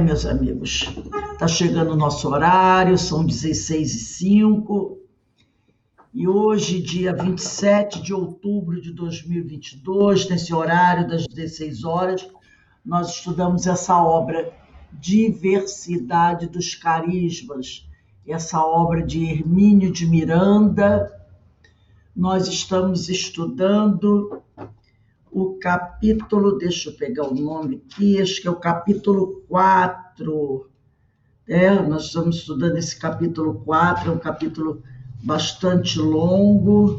Meus amigos, está chegando o nosso horário, são 16h05, e hoje, dia 27 de outubro de 2022, nesse horário das 16 horas, nós estudamos essa obra, Diversidade dos Carismas, essa obra de Hermínio de Miranda. Nós estamos estudando o capítulo, deixa eu pegar o nome aqui, acho que é o capítulo 4. Nós estamos estudando esse capítulo 4, é um capítulo bastante longo.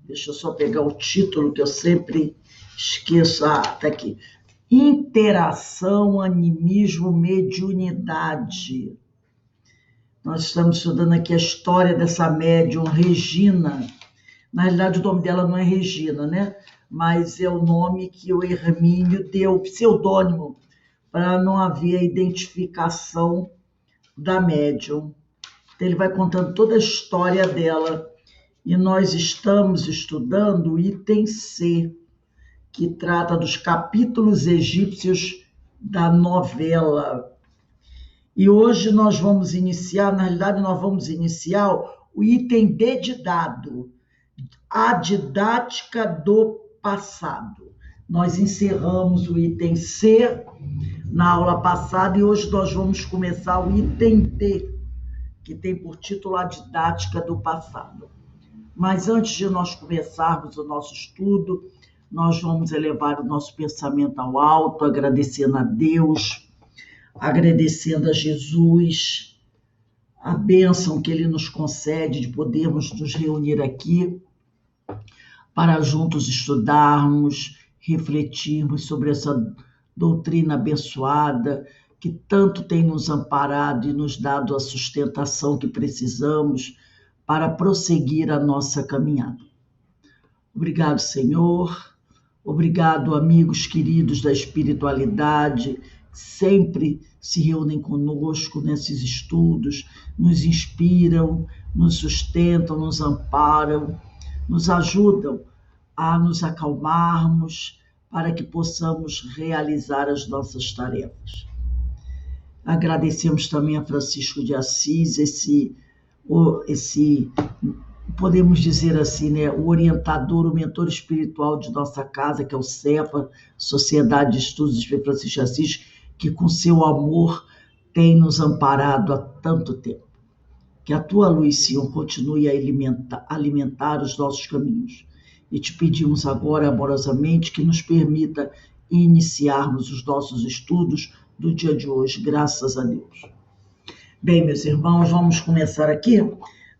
Deixa eu só pegar o título, que eu sempre esqueço. Tá aqui. Interação, animismo, mediunidade. Nós estamos estudando aqui a história dessa médium, Regina. Na realidade, o nome dela não é Regina, né? Mas é o nome que o Hermínio deu, pseudônimo, para não haver a identificação da médium. Então, ele vai contando toda a história dela. E nós estamos estudando o item C, que trata dos capítulos egípcios da novela. E hoje nós vamos iniciar, na realidade, nós vamos iniciar o item D de dado, a didática do passado. Nós encerramos o item C na aula passada e hoje nós vamos começar o item D, que tem por título a didática do passado. Mas antes de nós começarmos o nosso estudo, nós vamos elevar o nosso pensamento ao alto, agradecendo a Deus, agradecendo a Jesus, a bênção que Ele nos concede de podermos nos reunir aqui para juntos estudarmos, refletirmos sobre essa doutrina abençoada que tanto tem nos amparado e nos dado a sustentação que precisamos para prosseguir a nossa caminhada. Obrigado, Senhor. Obrigado, amigos queridos da espiritualidade, que sempre se reúnem conosco nesses estudos, nos inspiram, nos sustentam, nos amparam, nos ajudam a nos acalmarmos para que possamos realizar as nossas tarefas. Agradecemos também a Francisco de Assis, esse podemos dizer assim, né, o orientador, o mentor espiritual de nossa casa, que é o CEPA, Sociedade de Estudos de Francisco de Assis, que com seu amor tem nos amparado há tanto tempo. Que a tua luz, Senhor, continue a alimentar os nossos caminhos. E te pedimos agora, amorosamente, que nos permita iniciarmos os nossos estudos do dia de hoje, graças a Deus. Bem, meus irmãos, vamos começar aqui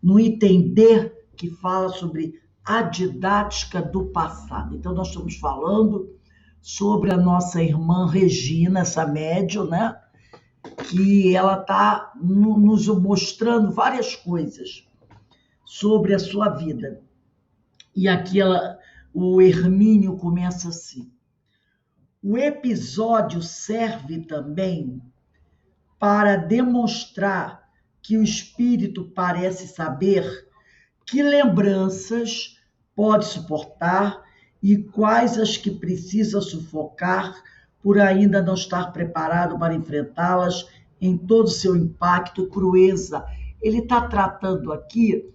no item D, que fala sobre a didática do passado. Então, nós estamos falando sobre a nossa irmã Regina, essa médium, né? Que ela está nos mostrando várias coisas sobre a sua vida. E aqui o Hermínio começa assim. O episódio serve também para demonstrar que o espírito parece saber que lembranças pode suportar e quais as que precisa sufocar por ainda não estar preparado para enfrentá-las em todo o seu impacto e crueza. Ele está tratando aqui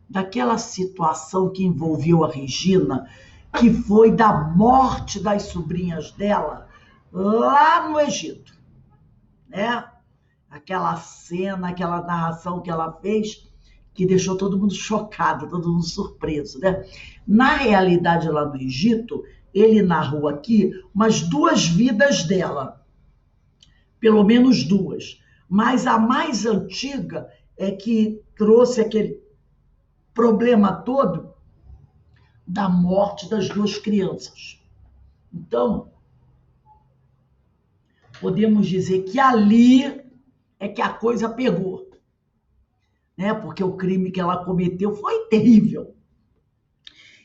daquela situação que envolveu a Regina, que foi da morte das sobrinhas dela lá no Egito, né? Aquela cena, aquela narração que ela fez, que deixou todo mundo chocado, todo mundo surpreso, né? Na realidade, lá no Egito, ele narrou aqui umas 2 vidas dela, pelo menos 2, mas a mais antiga é que trouxe aquele problema todo da morte das 2 crianças. Então, podemos dizer que ali é que a coisa pegou, né? Porque o crime que ela cometeu foi terrível.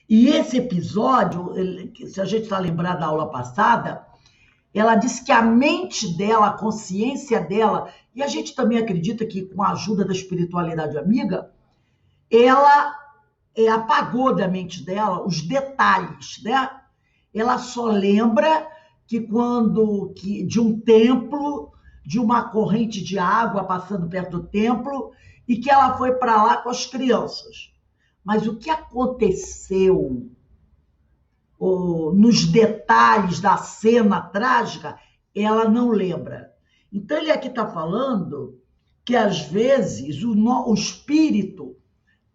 E esse episódio, se a gente está lembrado da aula passada, ela disse que a mente dela, a consciência dela, e a gente também acredita que com a ajuda da espiritualidade amiga, ela apagou da mente dela os detalhes, né? Ela só lembra de um templo, de uma corrente de água passando perto do templo, e que ela foi para lá com as crianças. Mas o que aconteceu nos detalhes da cena trágica, ela não lembra. Então, ele aqui está falando que, às vezes, o espírito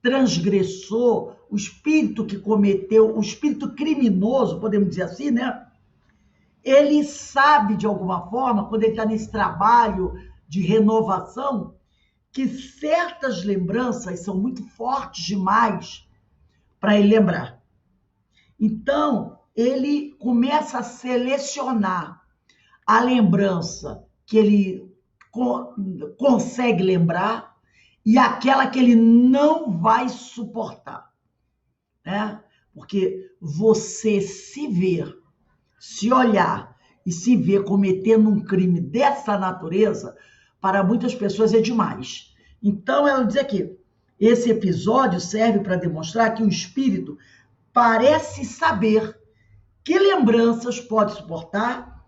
transgressor, o espírito que cometeu, o espírito criminoso, podemos dizer assim, né? Ele sabe, de alguma forma, quando ele está nesse trabalho de renovação, que certas lembranças são muito fortes demais para ele lembrar. Então, ele começa a selecionar a lembrança que ele consegue lembrar e aquela que ele não vai suportar, né? Porque você se ver, se olhar e se ver cometendo um crime dessa natureza, para muitas pessoas é demais. Então, ela diz aqui, esse episódio serve para demonstrar que o espírito parece saber que lembranças pode suportar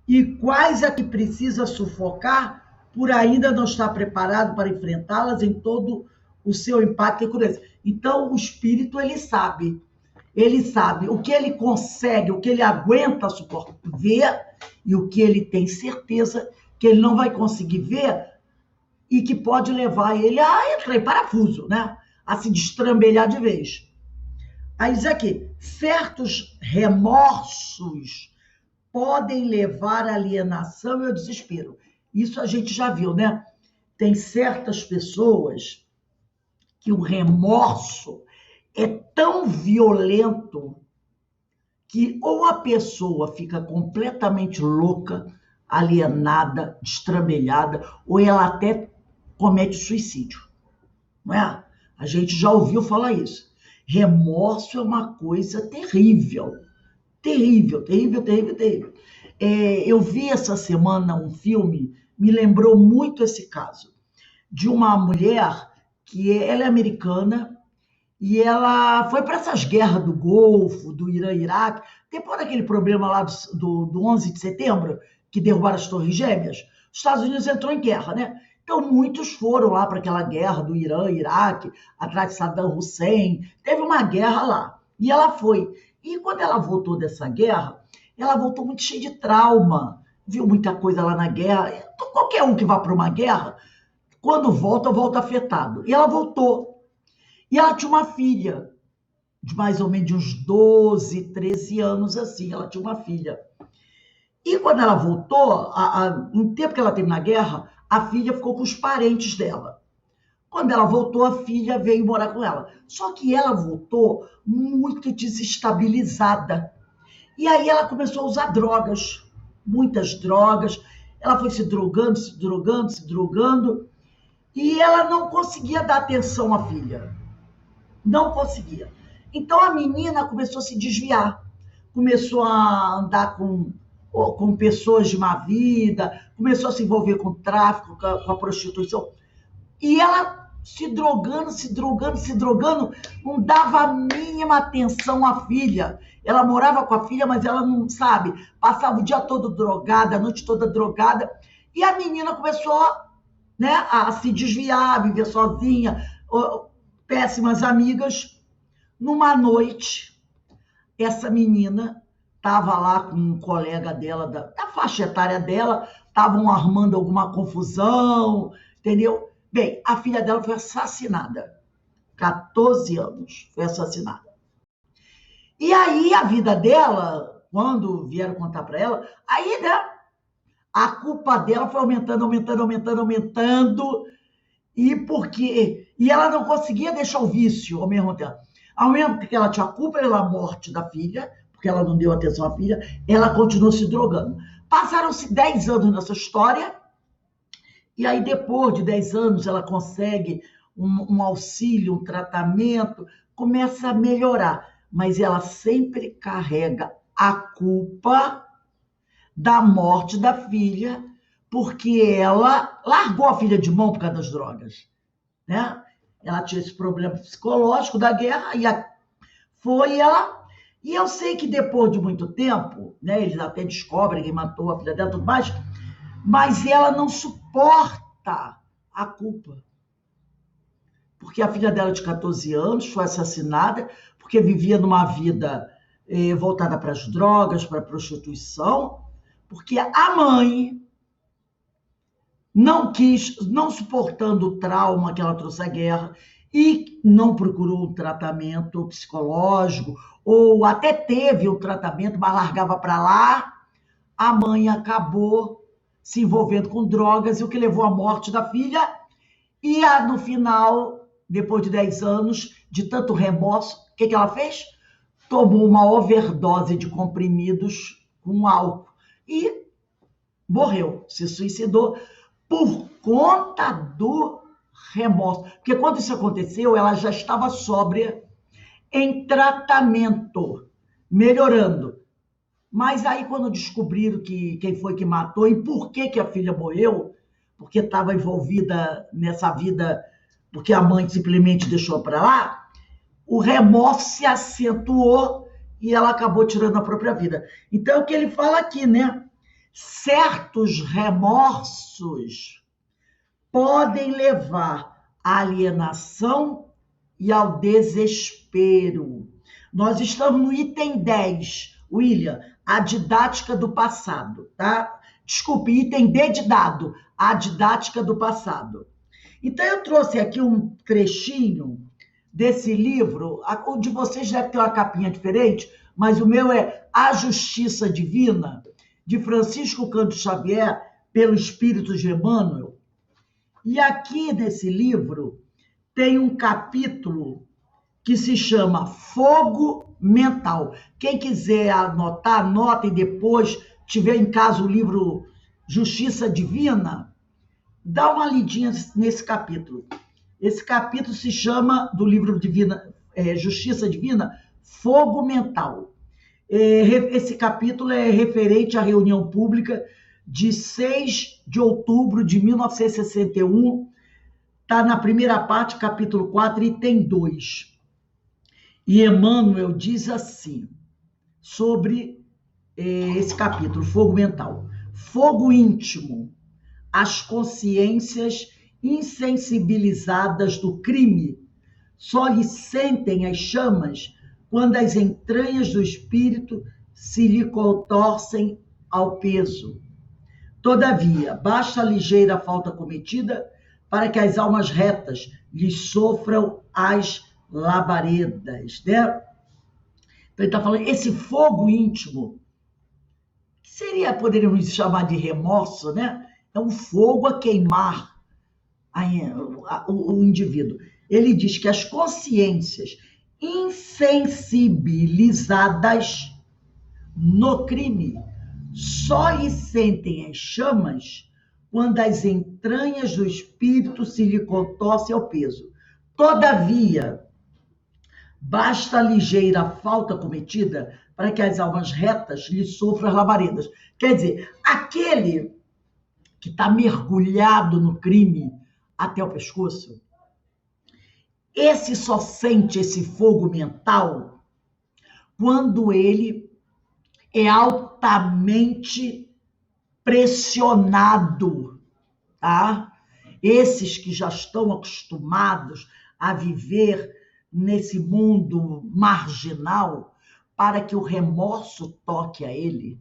e quais é que precisa sufocar por ainda não estar preparado para enfrentá-las em todo o seu impacto e crueza. Então, o espírito, ele sabe o que ele consegue, o que ele aguenta ver e o que ele tem certeza que ele não vai conseguir ver e que pode levar ele a entrar em parafuso, né? A se destrambelhar de vez. Aí diz aqui, certos remorsos podem levar à alienação e ao desespero. Isso a gente já viu, né? Tem certas pessoas que o remorso é tão violento que ou a pessoa fica completamente louca, alienada, destrambelhada, ou ela até comete suicídio, não é? A gente já ouviu falar isso. Remorso é uma coisa terrível, terrível, terrível, terrível, terrível. Eu vi essa semana um filme, me lembrou muito esse caso, de uma mulher que ela é americana e ela foi para essas guerras do Golfo, do Irã e Iraque, depois daquele problema lá do 11 de setembro, que derrubaram as Torres Gêmeas, os Estados Unidos entrou em guerra, né? Então, muitos foram lá para aquela guerra do Irã e Iraque, atrás de Saddam Hussein, teve uma guerra lá, e ela foi. E quando ela voltou dessa guerra, ela voltou muito cheia de trauma, viu muita coisa lá na guerra. Qualquer um que vá para uma guerra, quando volta afetado. E ela voltou. E ela tinha uma filha, de mais ou menos de uns 12, 13 anos, assim, ela tinha uma filha. E quando ela voltou, no tempo que ela teve na guerra, a filha ficou com os parentes dela. Quando ela voltou, a filha veio morar com ela. Só que ela voltou muito desestabilizada. E aí ela começou a usar drogas, muitas drogas. Ela foi se drogando, se drogando, se drogando. E ela não conseguia dar atenção à filha. Não conseguia. Então a menina começou a se desviar. Começou a andar com pessoas de má vida, começou a se envolver com o tráfico, com a prostituição. E ela se drogando, se drogando, se drogando, não dava a mínima atenção à filha. Ela morava com a filha, mas ela não sabe, passava o dia todo drogada, a noite toda drogada. E a menina começou, né, a se desviar, a viver sozinha, péssimas amigas. Numa noite, essa menina estava lá com um colega dela, da faixa etária dela, estavam armando alguma confusão, entendeu? Bem, a filha dela foi assassinada. 14 anos, foi assassinada. E aí a vida dela, quando vieram contar para ela, aí, né, a culpa dela foi aumentando, aumentando, aumentando, aumentando, e ela não conseguia deixar o vício ao mesmo tempo. Ao mesmo tempo que ela tinha culpa pela morte da filha, porque ela não deu atenção à filha, ela continuou se drogando. Passaram-se 10 anos nessa história, e aí depois de 10 anos ela consegue um auxílio, um tratamento, começa a melhorar, mas ela sempre carrega a culpa da morte da filha, porque ela largou a filha de mão por causa das drogas, né? Ela tinha esse problema psicológico da guerra, e ela E eu sei que depois de muito tempo, né, eles até descobrem quem matou a filha dela e tudo mais, mas ela não suporta a culpa. Porque a filha dela de 14 anos foi assassinada, porque vivia numa vida voltada para as drogas, para a prostituição, porque a mãe não quis, não suportando o trauma que ela trouxe à guerra, e não procurou um tratamento psicológico, ou até teve um tratamento, mas largava para lá, a mãe acabou se envolvendo com drogas, e o que levou à morte da filha, e no final, depois de 10 anos, de tanto remorso, o que ela fez? Tomou uma overdose de comprimidos com álcool e morreu, se suicidou por conta do remorso. Porque quando isso aconteceu, ela já estava sóbria, em tratamento, melhorando. Mas aí, quando descobriram quem foi que matou e por que a filha morreu, porque estava envolvida nessa vida, porque a mãe simplesmente deixou para lá, o remorso se acentuou e ela acabou tirando a própria vida. Então, é o que ele fala aqui, né? Certos remorsos podem levar à alienação e ao desespero. Nós estamos no item 10, William, a didática do passado, tá? Desculpe, item D de dado, a didática do passado. Então, eu trouxe aqui um trechinho desse livro. O de vocês deve ter uma capinha diferente, mas o meu é A Justiça Divina, de Francisco Cândido Xavier, pelo Espírito de Emmanuel. E aqui nesse livro tem um capítulo que se chama Fogo Mental. Quem quiser anotar, anota, e depois tiver em casa o livro Justiça Divina, dá uma lidinha nesse capítulo. Esse capítulo se chama, do livro Divina, Justiça Divina, Fogo Mental. Esse capítulo é referente à reunião pública de 6 de outubro de 1961, está na primeira parte, capítulo 4, item 2. E Emmanuel diz assim, sobre esse capítulo, Fogo Mental. Fogo íntimo, as consciências insensibilizadas do crime só lhe sentem as chamas quando as entranhas do espírito se lhe contorcem ao peso. Todavia, basta a ligeira falta cometida para que as almas retas lhes sofram as labaredas, né? Então, ele está falando, esse fogo íntimo, que poderíamos chamar de remorso, né? É um fogo a queimar o indivíduo. Ele diz que as consciências insensibilizadas no crime só lhe sentem as chamas quando as entranhas do espírito se lhe contorcem ao peso. Todavia, basta a ligeira falta cometida para que as almas retas lhe sofram as labaredas. Quer dizer, aquele que está mergulhado no crime até o pescoço, esse só sente esse fogo mental quando ele é altamente pressionado, tá? Esses que já estão acostumados a viver nesse mundo marginal, para que o remorso toque a ele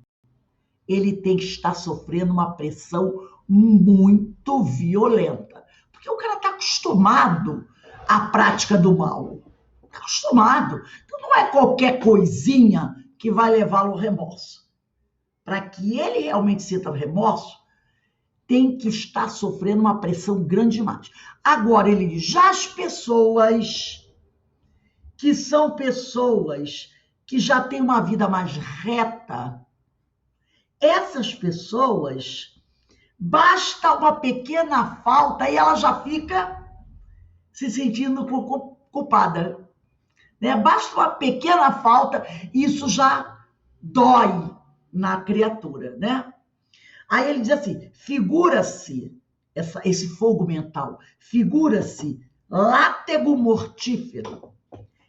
tem que estar sofrendo uma pressão muito violenta. Porque o cara está acostumado à prática do mal. Está acostumado. Então não é qualquer coisinha que vai levá-lo ao remorso. Para que ele realmente sinta o remorso, tem que estar sofrendo uma pressão grande demais. Agora, ele diz, já as pessoas que são pessoas que já têm uma vida mais reta, essas pessoas, basta uma pequena falta e ela já fica se sentindo culpada. Né? Basta uma pequena falta e isso já dói na criatura. Né? Aí ele diz assim, figura-se, esse fogo mental, figura-se látego mortífero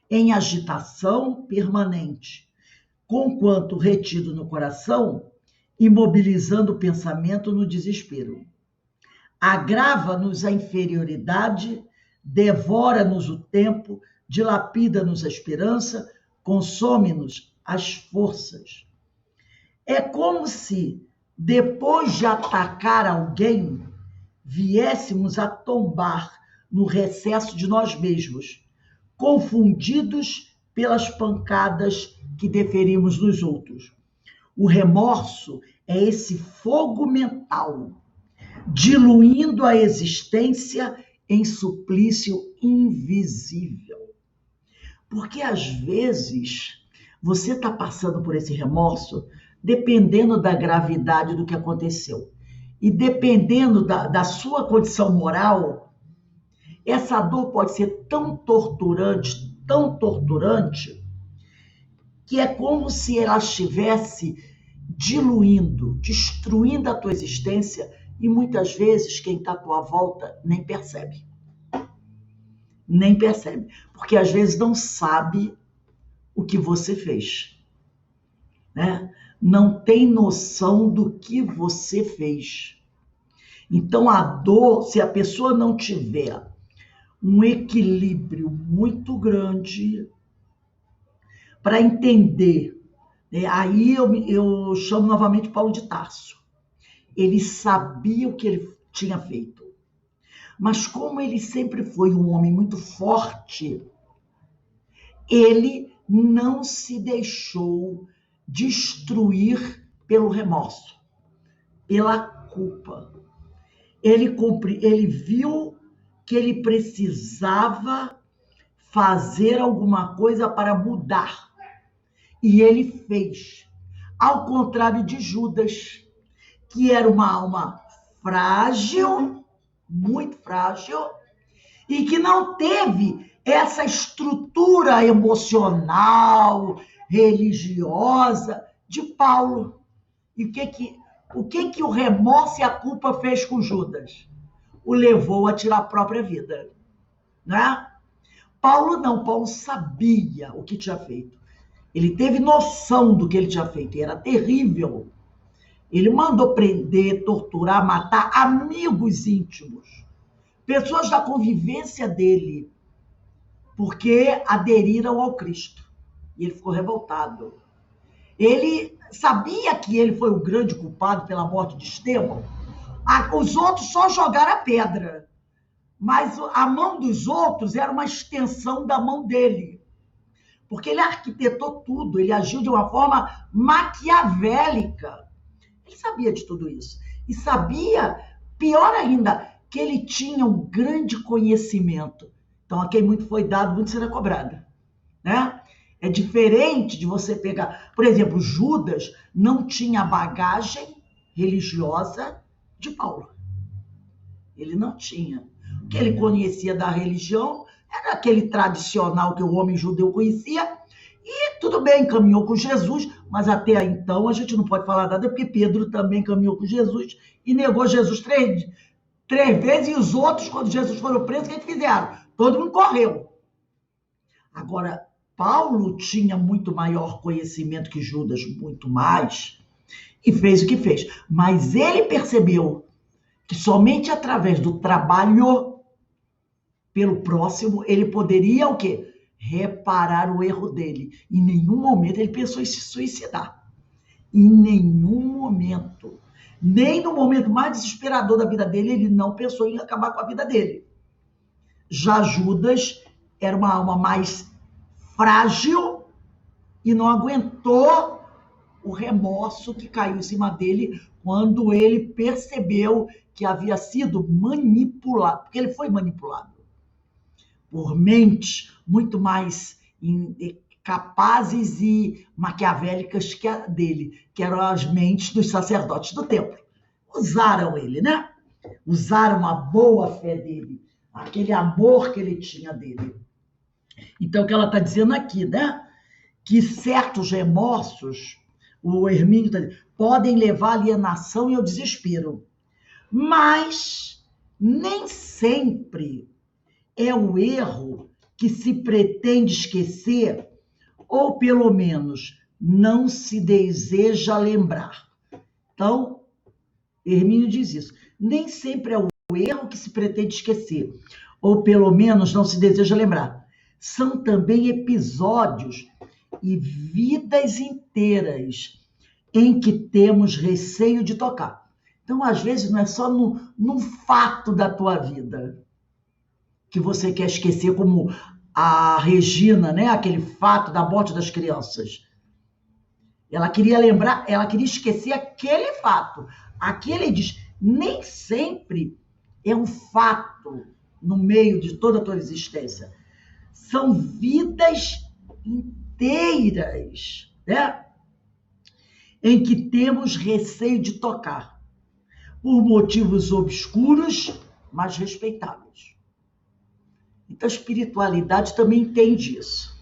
em agitação permanente, conquanto retido no coração, imobilizando o pensamento no desespero. Agrava-nos a inferioridade, devora-nos o tempo, dilapida-nos a esperança, consome-nos as forças. É como se, depois de atacar alguém, viéssemos a tombar no recesso de nós mesmos, confundidos pelas pancadas que deferimos nos outros. O remorso é esse fogo mental, diluindo a existência em suplício invisível. Porque às vezes você está passando por esse remorso dependendo da gravidade do que aconteceu. E dependendo da sua condição moral, essa dor pode ser tão torturante, que é como se ela estivesse diluindo, destruindo a tua existência, e muitas vezes quem está à tua volta nem percebe. Nem percebe, porque às vezes não sabe o que você fez, né? Não tem noção do que você fez. Então a dor, se a pessoa não tiver um equilíbrio muito grande para entender, né? Aí eu chamo novamente Paulo de Tarso. Ele sabia o que ele tinha feito, mas como ele sempre foi um homem muito forte, ele não se deixou destruir pelo remorso, pela culpa. Ele viu que ele precisava fazer alguma coisa para mudar. E ele fez. Ao contrário de Judas, que era uma alma frágil, muito frágil, e que não teve essa estrutura emocional, religiosa de Paulo. E o que o remorso e a culpa fez com Judas? O levou a tirar a própria vida, né? Paulo não, Paulo sabia o que tinha feito. Ele teve noção do que ele tinha feito, e era terrível. Ele mandou prender, torturar, matar amigos íntimos, pessoas da convivência dele, porque aderiram ao Cristo. E ele ficou revoltado. Ele sabia que ele foi o grande culpado pela morte de Estevão. Os outros só jogaram a pedra, mas a mão dos outros era uma extensão da mão dele, porque ele arquitetou tudo, ele agiu de uma forma maquiavélica. Ele sabia de tudo isso. E sabia, pior ainda, que ele tinha um grande conhecimento. Então, a quem muito foi dado, muito será cobrado, né? É diferente de você pegar... Por exemplo, Judas não tinha a bagagem religiosa de Paulo. Ele não tinha. O que ele conhecia da religião era aquele tradicional que o homem judeu conhecia, e tudo bem, caminhou com Jesus, mas até então a gente não pode falar nada, porque Pedro também caminhou com Jesus e negou Jesus três vezes, e os outros, quando Jesus foi preso, o que fizeram? Todo mundo correu. Agora, Paulo tinha muito maior conhecimento que Judas, muito mais, e fez o que fez. Mas ele percebeu que somente através do trabalho pelo próximo, ele poderia o quê? Reparar o erro dele. Em nenhum momento ele pensou em se suicidar. Em nenhum momento. Nem no momento mais desesperador da vida dele, ele não pensou em acabar com a vida dele. Já Judas era uma alma mais frágil e não aguentou o remorso que caiu em cima dele quando ele percebeu que havia sido manipulado, porque ele foi manipulado por mentes muito mais capazes e maquiavélicas que a dele, que eram as mentes dos sacerdotes do templo. Usaram ele, né? Usaram a boa fé dele, aquele amor que ele tinha dele. Então, o que ela está dizendo aqui, né? Que certos remorsos, o Hermínio está dizendo, podem levar à alienação e ao desespero. Mas nem sempre é o erro que se pretende esquecer, ou pelo menos não se deseja lembrar. Então, Hermínio diz isso. Nem sempre é o erro que se pretende esquecer, ou pelo menos não se deseja lembrar. São também episódios e vidas inteiras em que temos receio de tocar. Então, às vezes, não é só num fato da tua vida que você quer esquecer, como a Regina, né? Aquele fato da morte das crianças. Ela queria lembrar, ela queria esquecer aquele fato. Aqui ele diz, nem sempre é um fato no meio de toda a tua existência. São vidas inteiras, né? Em que temos receio de tocar, por motivos obscuros, mas respeitáveis. Então a espiritualidade também entende isso.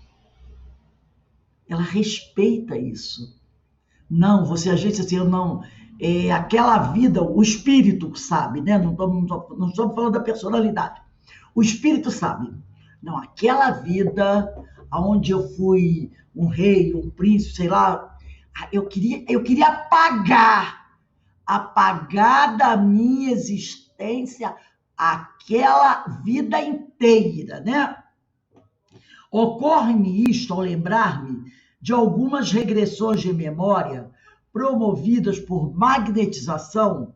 Ela respeita isso. Não, você às vezes assim, não, aquela vida, o espírito sabe, né? Não estamos falando da personalidade. O espírito sabe. Não, aquela vida onde eu fui um rei, um príncipe, sei lá, eu queria apagar da minha existência aquela vida inteira, né? Ocorre-me isto ao lembrar-me de algumas regressões de memória promovidas por magnetização,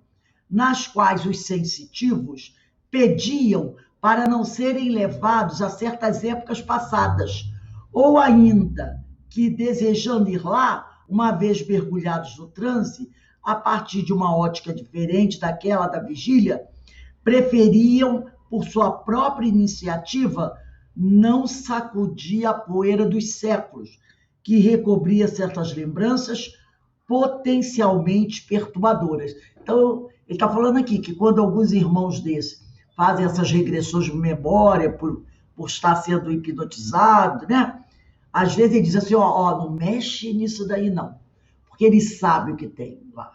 nas quais os sensitivos pediam para não serem levados a certas épocas passadas, ou ainda que, desejando ir lá, uma vez mergulhados no transe, a partir de uma ótica diferente daquela da vigília, preferiam, por sua própria iniciativa, não sacudir a poeira dos séculos, que recobria certas lembranças potencialmente perturbadoras. Então, ele está falando aqui que quando alguns irmãos desses fazem essas regressões de memória por estar sendo hipnotizado, né? Às vezes ele diz assim, não mexe nisso daí não, porque ele sabe o que tem lá.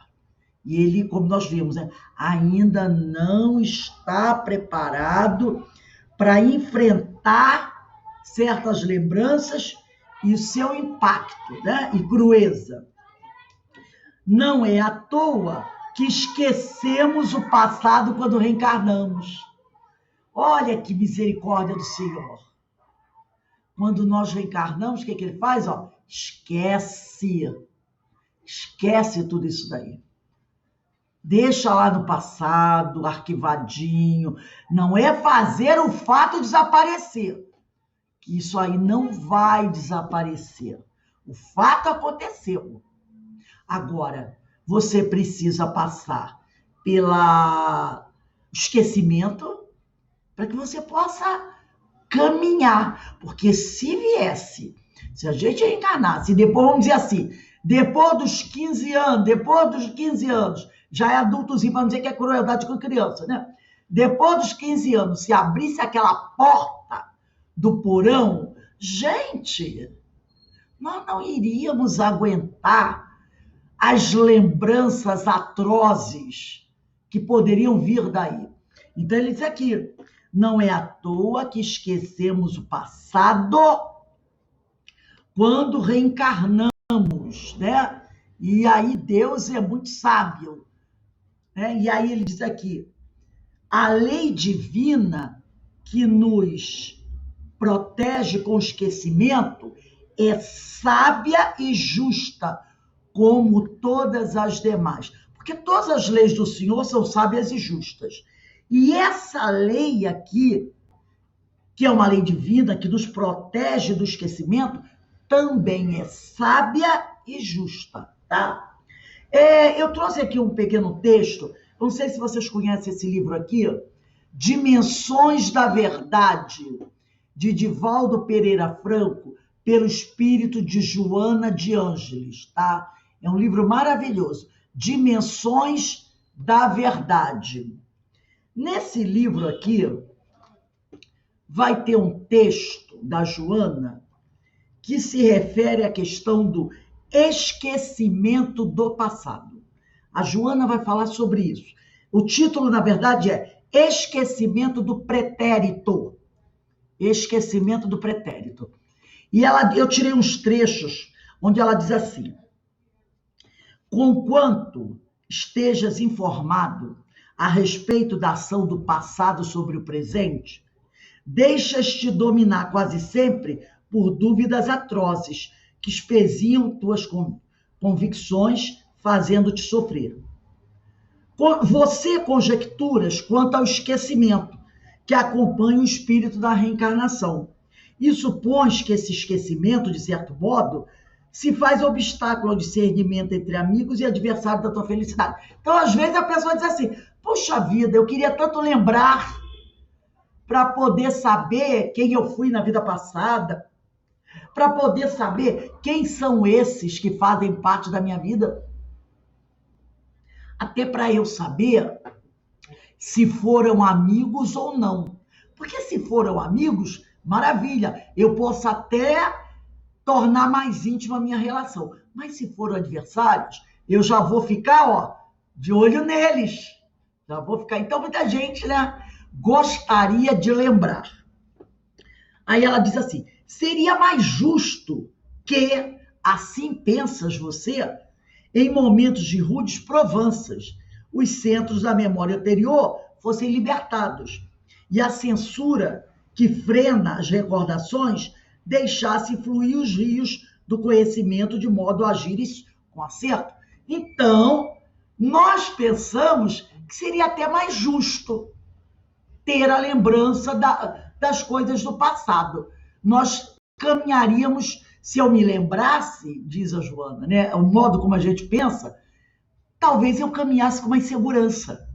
E ele, como nós vimos, né, ainda não está preparado para enfrentar certas lembranças e o seu impacto, né, e crueza. Não é à toa que esquecemos o passado quando reencarnamos. Olha que misericórdia do Senhor. Quando nós reencarnamos, o que ele faz? Esquece tudo isso daí. Deixa lá no passado, arquivadinho. Não é fazer o fato desaparecer. Que isso aí não vai desaparecer. O fato aconteceu. Agora, você precisa passar pelo esquecimento para que você possa caminhar. Porque se a gente reencarnasse, depois, vamos dizer assim, depois dos 15 anos, já é adultozinho, para não dizer que é crueldade com criança, né? Depois dos 15 anos, se abrisse aquela porta do porão, gente, nós não iríamos aguentar as lembranças atrozes que poderiam vir daí. Então ele diz aqui, não é à toa que esquecemos o passado quando reencarnamos, né? E aí Deus é muito sábio, né? E aí ele diz aqui, a lei divina que nos protege com o esquecimento é sábia e justa, como todas as demais. Porque todas as leis do Senhor são sábias e justas. E essa lei aqui, que é uma lei divina, que nos protege do esquecimento, também é sábia e justa, tá? Eu trouxe aqui um pequeno texto, não sei se vocês conhecem esse livro aqui, Dimensões da Verdade, de Divaldo Pereira Franco, pelo espírito de Joana de Ângeles, tá? É um livro maravilhoso, Dimensões da Verdade. Nesse livro aqui, vai ter um texto da Joana que se refere à questão do esquecimento do passado. A Joana vai falar sobre isso. O título, na verdade, é Esquecimento do Pretérito. Esquecimento do Pretérito. E eu tirei uns trechos onde ela diz assim: conquanto estejas informado a respeito da ação do passado sobre o presente, deixas-te dominar quase sempre por dúvidas atrozes que espeziam tuas convicções, fazendo-te sofrer. Você conjecturas quanto ao esquecimento que acompanha o espírito da reencarnação e supões que esse esquecimento, de certo modo, se faz obstáculo ao discernimento entre amigos e adversários da tua felicidade. Então, às vezes, a pessoa diz assim: puxa vida, eu queria tanto lembrar para poder saber quem eu fui na vida passada, para poder saber quem são esses que fazem parte da minha vida, até para eu saber se foram amigos ou não. Porque se foram amigos, maravilha, eu posso até tornar mais íntima a minha relação. Mas se foram adversários, eu já vou ficar, de olho neles. Já vou ficar. Então, muita gente, gostaria de lembrar. Aí ela diz assim: seria mais justo que, assim pensas você, em momentos de rudes provanças, os centros da memória anterior fossem libertados e a censura que frena as recordações deixasse fluir os rios do conhecimento de modo a agires com acerto. Então, nós pensamos que seria até mais justo ter a lembrança das coisas do passado. Nós caminharíamos, se eu me lembrasse, diz a Joana, o modo como a gente pensa, talvez eu caminhasse com mais segurança,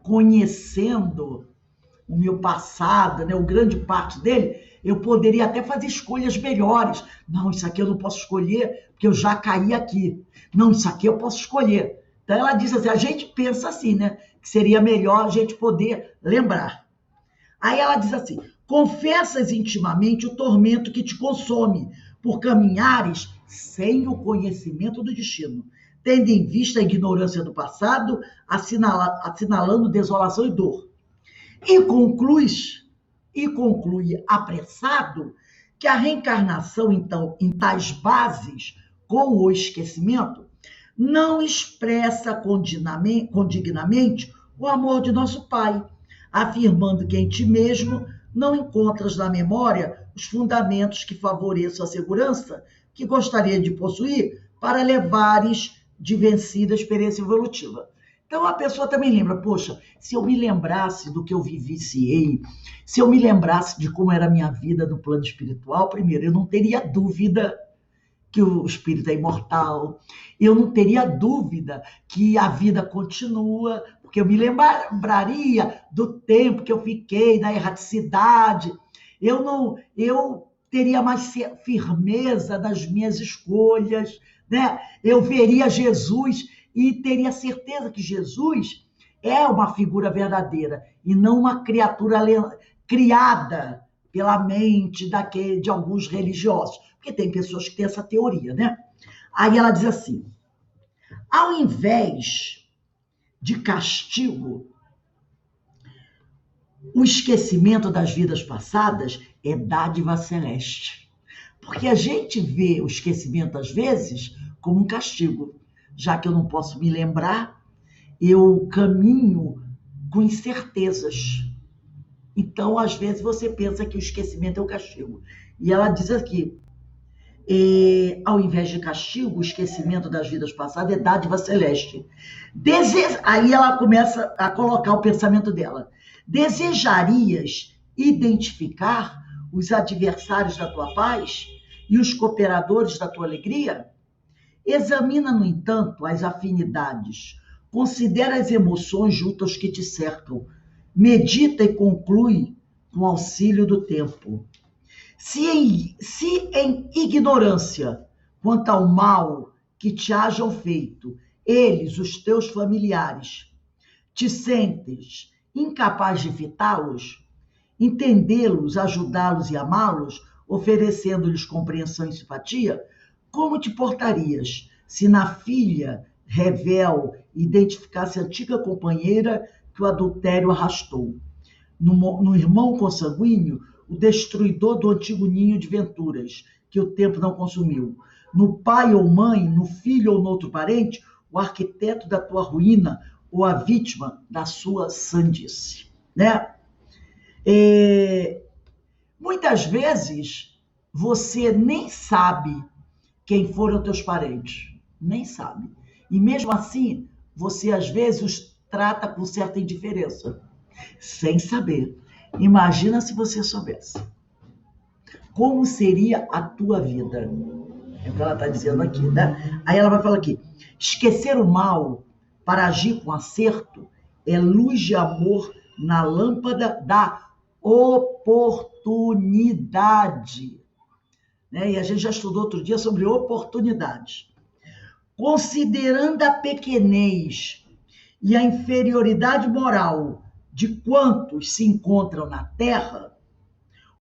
conhecendo o meu passado, o grande parte dele, eu poderia até fazer escolhas melhores. Não, isso aqui eu não posso escolher, porque eu já caí aqui. Não, isso aqui eu posso escolher. Então ela diz assim, a gente pensa assim, que seria melhor a gente poder lembrar. Aí ela diz assim: confessas intimamente o tormento que te consome por caminhares sem o conhecimento do destino, tendo em vista a ignorância do passado, assinalando desolação e dor. E conclui apressado que a reencarnação, então, em tais bases, com o esquecimento, não expressa condignamente o amor de nosso Pai, afirmando que em ti mesmo não encontras na memória os fundamentos que favoreçam a segurança que gostaria de possuir para levares de vencida experiência evolutiva. Então a pessoa também lembra, poxa, se eu me lembrasse do que eu vivenciei, se eu me lembrasse de como era a minha vida no plano espiritual, primeiro, eu não teria dúvida que o espírito é imortal, eu não teria dúvida que a vida continua, porque eu me lembraria do tempo que eu fiquei na erraticidade, eu teria mais firmeza das minhas escolhas, eu veria Jesus e teria certeza que Jesus é uma figura verdadeira e não uma criatura criada pela mente de alguns religiosos. Porque tem pessoas que têm essa teoria, Aí ela diz assim: ao invés de castigo, o esquecimento das vidas passadas é dádiva celeste. Porque a gente vê o esquecimento, às vezes, como um castigo. Já que eu não posso me lembrar, eu caminho com incertezas. Então, às vezes, você pensa que o esquecimento é um castigo. E ela diz aqui, ao invés de castigo, o esquecimento das vidas passadas é dádiva celeste. Aí ela começa a colocar o pensamento dela. Desejarias identificar os adversários da tua paz e os cooperadores da tua alegria? Examina, no entanto, as afinidades, considera as emoções junto aos que te cercam, medita e conclui com auxílio do tempo. Se em ignorância quanto ao mal que te hajam feito, eles, os teus familiares, te sentes incapaz de fitá-los, entendê-los, ajudá-los e amá-los, oferecendo-lhes compreensão e simpatia, como te portarias se na filha revel identificasse a antiga companheira que o adultério arrastou? No irmão consanguíneo, o destruidor do antigo ninho de venturas, que o tempo não consumiu. no pai ou mãe, no filho ou no outro parente, o arquiteto da tua ruína ou a vítima da sua sandice, né? Muitas vezes você nem sabe quem foram teus parentes, nem sabe. E mesmo assim, você às vezes os trata com certa indiferença, sem saber. Imagina se você soubesse. Como seria a tua vida? É o que ela está dizendo aqui, né? Aí ela vai falar aqui: esquecer o mal para agir com acerto é luz de amor na lâmpada da oportunidade. Né? E a gente já estudou outro dia sobre oportunidades. Considerando a pequenez e a inferioridade moral de quantos se encontram na Terra,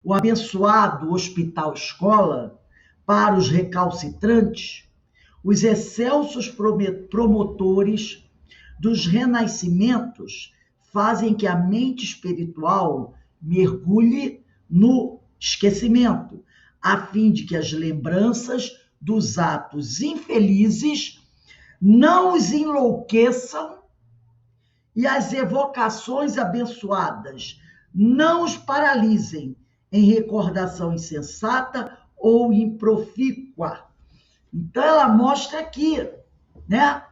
o abençoado hospital-escola para os recalcitrantes, os excelsos promotores dos renascimentos fazem que a mente espiritual mergulhe no esquecimento, a fim de que as lembranças dos atos infelizes não os enlouqueçam e as evocações abençoadas não os paralisem em recordação insensata ou improfícua. Então ela mostra aqui, né?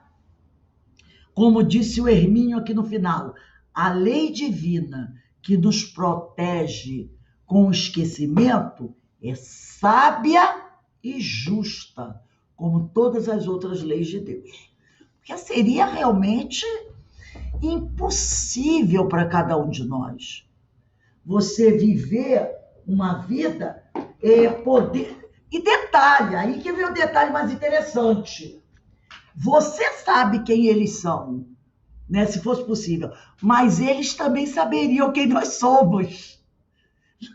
Como disse o Hermínio aqui no final, a lei divina que nos protege com o esquecimento é sábia e justa, como todas as outras leis de Deus. Porque seria realmente impossível para cada um de nós você viver uma vida, poder. E detalhe, aí que vem o detalhe mais interessante. Você sabe quem eles são, né? Se fosse possível, mas eles também saberiam quem nós somos.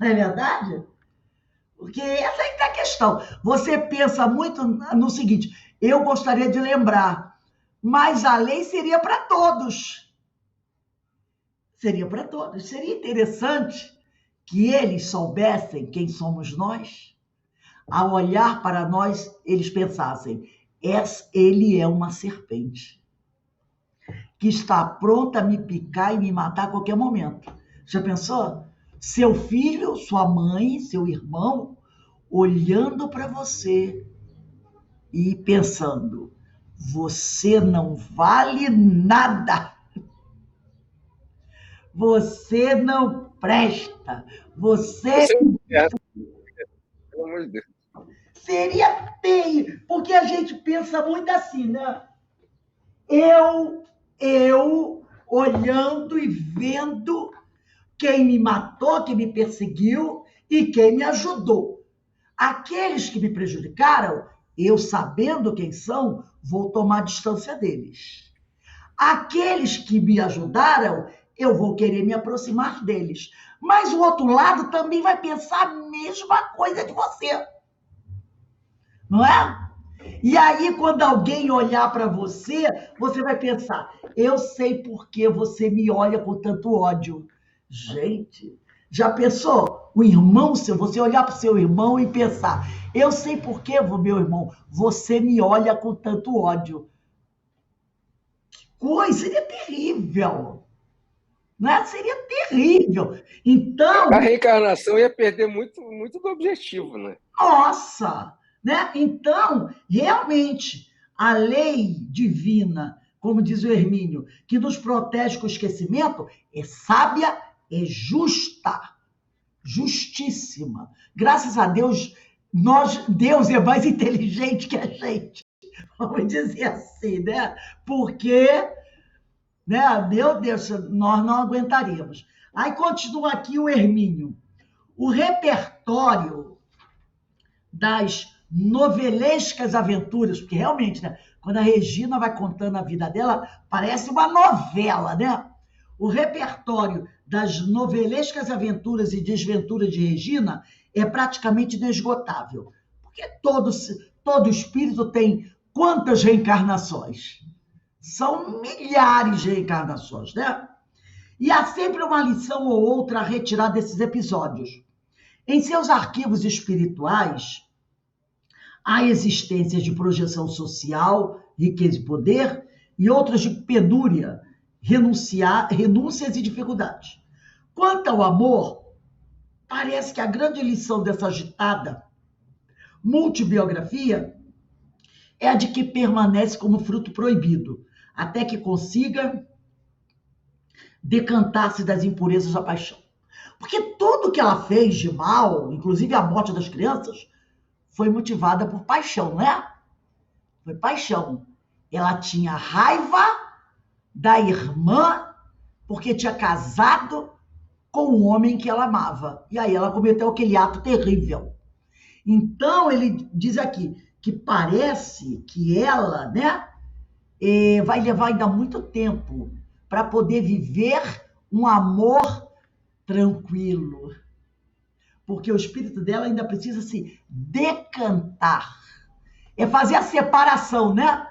Não é verdade? Porque essa é a questão. Você pensa muito no seguinte: eu gostaria de lembrar, mas a lei seria para todos. Seria para todos. Seria interessante que eles soubessem quem somos nós. Ao olhar para nós, eles pensassem: ele é uma serpente que está pronta a me picar e me matar a qualquer momento. Já pensou? Seu filho, sua mãe, seu irmão, olhando para você e pensando: você não vale nada. Você não presta. Você pelo amor de Deus. Seria feio, porque a gente pensa muito assim, né? Eu olhando e vendo quem me matou, quem me perseguiu e quem me ajudou. Aqueles que me prejudicaram, eu sabendo quem são, vou tomar distância deles. Aqueles que me ajudaram, eu vou querer me aproximar deles. Mas o outro lado também vai pensar a mesma coisa de você. Não é? E aí, quando alguém olhar para você, você vai pensar: eu sei por que você me olha com tanto ódio. Gente, já pensou? O irmão seu, você olhar para o seu irmão e pensar: eu sei por que, meu irmão, você me olha com tanto ódio. Que coisa, seria terrível. Não é? Seria terrível. Então. A reencarnação ia perder muito, muito do objetivo, né? Nossa! Né? Então, realmente, a lei divina, como diz o Hermínio, que nos protege com o esquecimento, é sábia, é justa, justíssima. Graças a Deus, Deus é mais inteligente que a gente, vamos dizer assim, né? Porque, né, meu Deus, nós não aguentaríamos. Aí continua aqui o Hermínio. O repertório das novelescas aventuras, porque realmente, né, quando a Regina vai contando a vida dela, parece uma novela, né? O repertório das novelescas aventuras e desventuras de Regina é praticamente inesgotável, porque todo espírito tem quantas reencarnações? São milhares de reencarnações, né? E há sempre uma lição ou outra a retirar desses episódios. Em seus arquivos espirituais, Há existências de projeção social, riqueza e poder, e outras de penúria, renúncias e dificuldades. Quanto ao amor, parece que a grande lição dessa agitada multibiografia é a de que permanece como fruto proibido, até que consiga decantar-se das impurezas da paixão. Porque tudo que ela fez de mal, inclusive a morte das crianças, foi motivada por paixão, não é? Foi paixão. Ela tinha raiva da irmã porque tinha casado com um homem que ela amava. E aí ela cometeu aquele ato terrível. Então, ele diz aqui que parece que ela, né, vai levar ainda muito tempo para poder viver um amor tranquilo. Porque o espírito dela ainda precisa se decantar. É fazer a separação, né,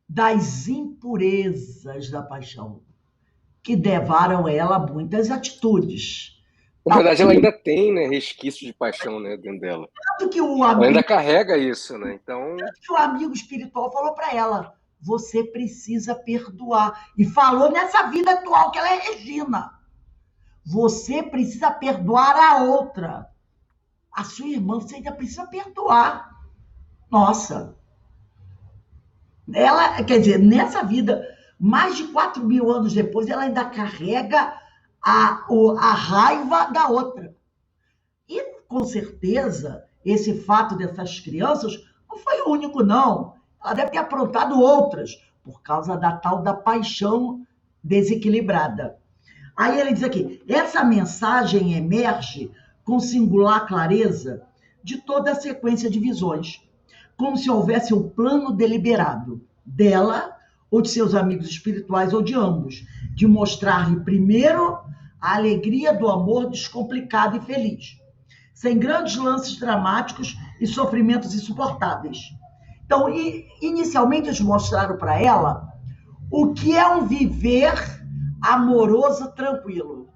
das impurezas da paixão, que levaram ela a muitas atitudes. Na verdade, ela ainda tem, né, resquício de paixão, né, dentro dela. Tanto que o Ela ainda amigo, carrega isso, né? Então, tanto que o amigo espiritual falou para ela: você precisa perdoar. E falou nessa vida atual, que ela é Regina. Você precisa perdoar a outra. A sua irmã, você ainda precisa perdoar. Nossa. Ela, quer dizer, nessa vida, mais de 4.000 anos depois, ela ainda carrega a raiva da outra. E, com certeza, esse fato dessas crianças não foi o único, não. Ela deve ter aprontado outras, por causa da tal da paixão desequilibrada. Aí ele diz aqui, essa mensagem emerge com singular clareza de toda a sequência de visões, como se houvesse um plano deliberado dela, ou de seus amigos espirituais, ou de ambos, de mostrar-lhe primeiro a alegria do amor descomplicado e feliz, sem grandes lances dramáticos e sofrimentos insuportáveis. Então, inicialmente eles mostraram para ela o que é um viver amoroso tranquilo,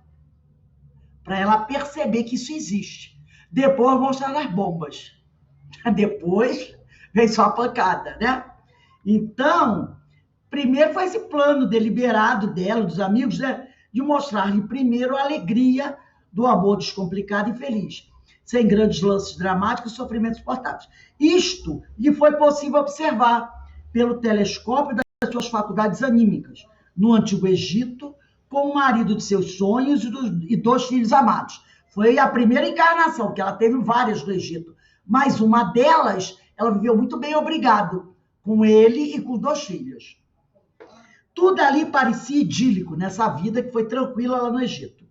para ela perceber que isso existe. Depois mostraram as bombas. Depois vem só a pancada, né? Então, primeiro foi esse plano deliberado dela, dos amigos, né? De mostrar-lhe primeiro a alegria do amor descomplicado e feliz, sem grandes lances dramáticos e sofrimentos suportáveis. Isto lhe foi possível observar pelo telescópio das suas faculdades anímicas, no Antigo Egito, com o marido de seus sonhos e 2 filhos amados. Foi a primeira encarnação, porque ela teve várias no Egito, mas uma delas, ela viveu muito bem, obrigado, com ele e com 2 filhos. Tudo ali parecia idílico nessa vida que foi tranquila lá no Egito.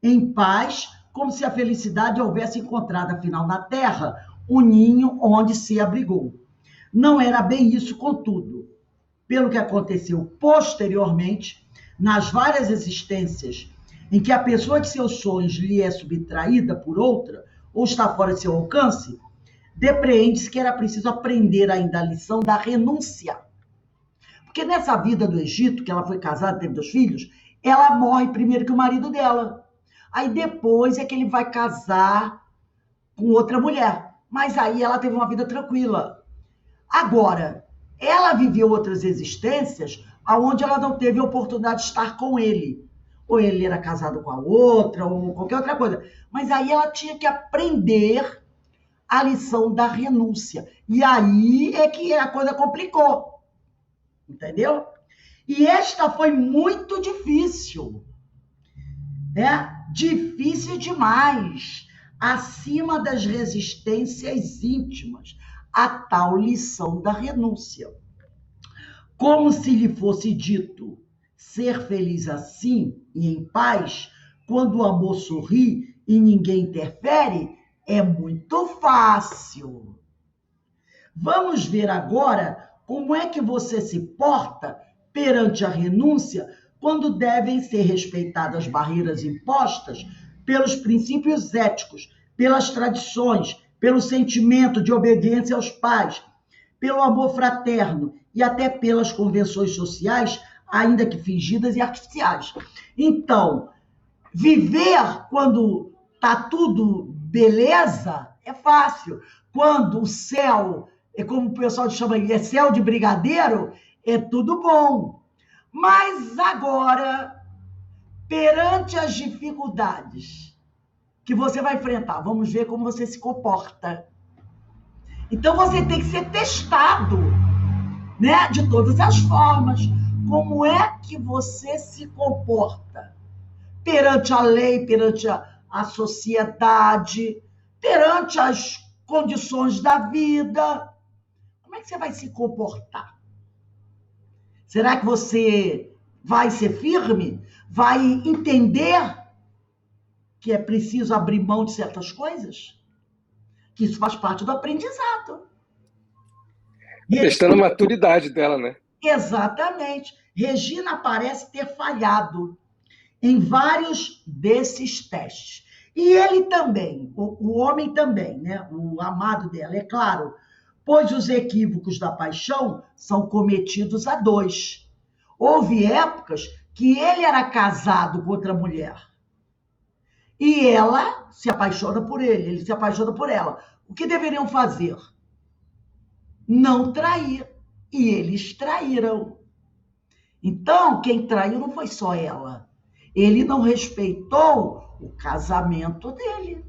Em paz, como se a felicidade houvesse encontrado, afinal, na terra, um ninho onde se abrigou. Não era bem isso, contudo. Pelo que aconteceu posteriormente, nas várias existências em que a pessoa de seus sonhos lhe é subtraída por outra, ou está fora de seu alcance, depreende-se que era preciso aprender ainda a lição da renúncia. Porque nessa vida do Egito, que ela foi casada, teve 2 filhos, ela morre primeiro que o marido dela. Aí depois é que ele vai casar com outra mulher. Mas aí ela teve uma vida tranquila. Agora, ela viveu outras existências onde ela não teve a oportunidade de estar com ele. Ou ele era casado com a outra, ou qualquer outra coisa. Mas aí ela tinha que aprender a lição da renúncia. E aí é que a coisa complicou. Entendeu? E esta foi muito difícil. Né? Difícil demais. Acima das resistências íntimas. A tal lição da renúncia. Como se lhe fosse dito, ser feliz assim e em paz, quando o amor sorri e ninguém interfere, é muito fácil. Vamos ver agora como é que você se porta perante a renúncia quando devem ser respeitadas as barreiras impostas pelos princípios éticos, pelas tradições, pelo sentimento de obediência aos pais, pelo amor fraterno e até pelas convenções sociais, ainda que fingidas e artificiais. Então, viver quando está tudo beleza É fácil. Quando o céu, é como o pessoal chama, é céu de brigadeiro, é tudo bom. Mas agora, perante as dificuldades que você vai enfrentar, vamos ver como você se comporta. Então você tem que ser testado, né? De todas as formas. Como é que você se comporta perante a lei, perante a sociedade, perante as condições da vida? Como é que você vai se comportar? Será que você vai ser firme? Vai entender que é preciso abrir mão de certas coisas? Que isso faz parte do aprendizado. Testando a maturidade dela, né? Exatamente. Regina parece ter falhado em vários desses testes. E ele também, o homem também, né? O amado dela, é claro, pois os equívocos da paixão são cometidos a dois. Houve épocas que ele era casado com outra mulher e ela se apaixona por ele se apaixona por ela. O que deveriam fazer? Não trair. E eles traíram. Então, quem traiu não foi só ela. Ele não respeitou o casamento dele.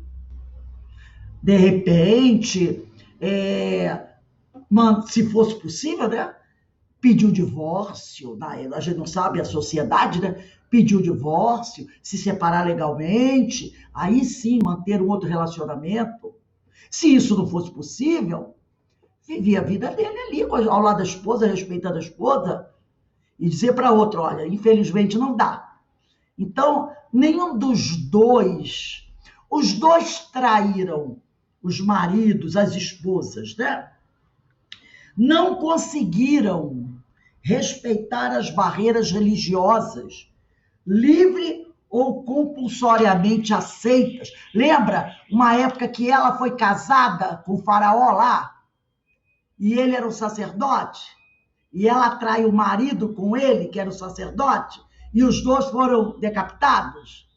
De repente, se fosse possível, né? Pediu divórcio, a gente não sabe, a sociedade, né? Pediu divórcio, se separar legalmente, aí sim manter um outro relacionamento. Se isso não fosse possível, vivia a vida dele ali, ao lado da esposa, respeitando a esposa, e dizer para outro, olha, infelizmente não dá. Então, nenhum dos dois, os dois traíram os maridos, as esposas, né? Não conseguiram respeitar as barreiras religiosas, livre ou compulsoriamente aceitas. Lembra uma época que ela foi casada com o faraó lá? E ele era um sacerdote? E ela trai o marido com ele, que era o sacerdote? E os dois foram decapitados?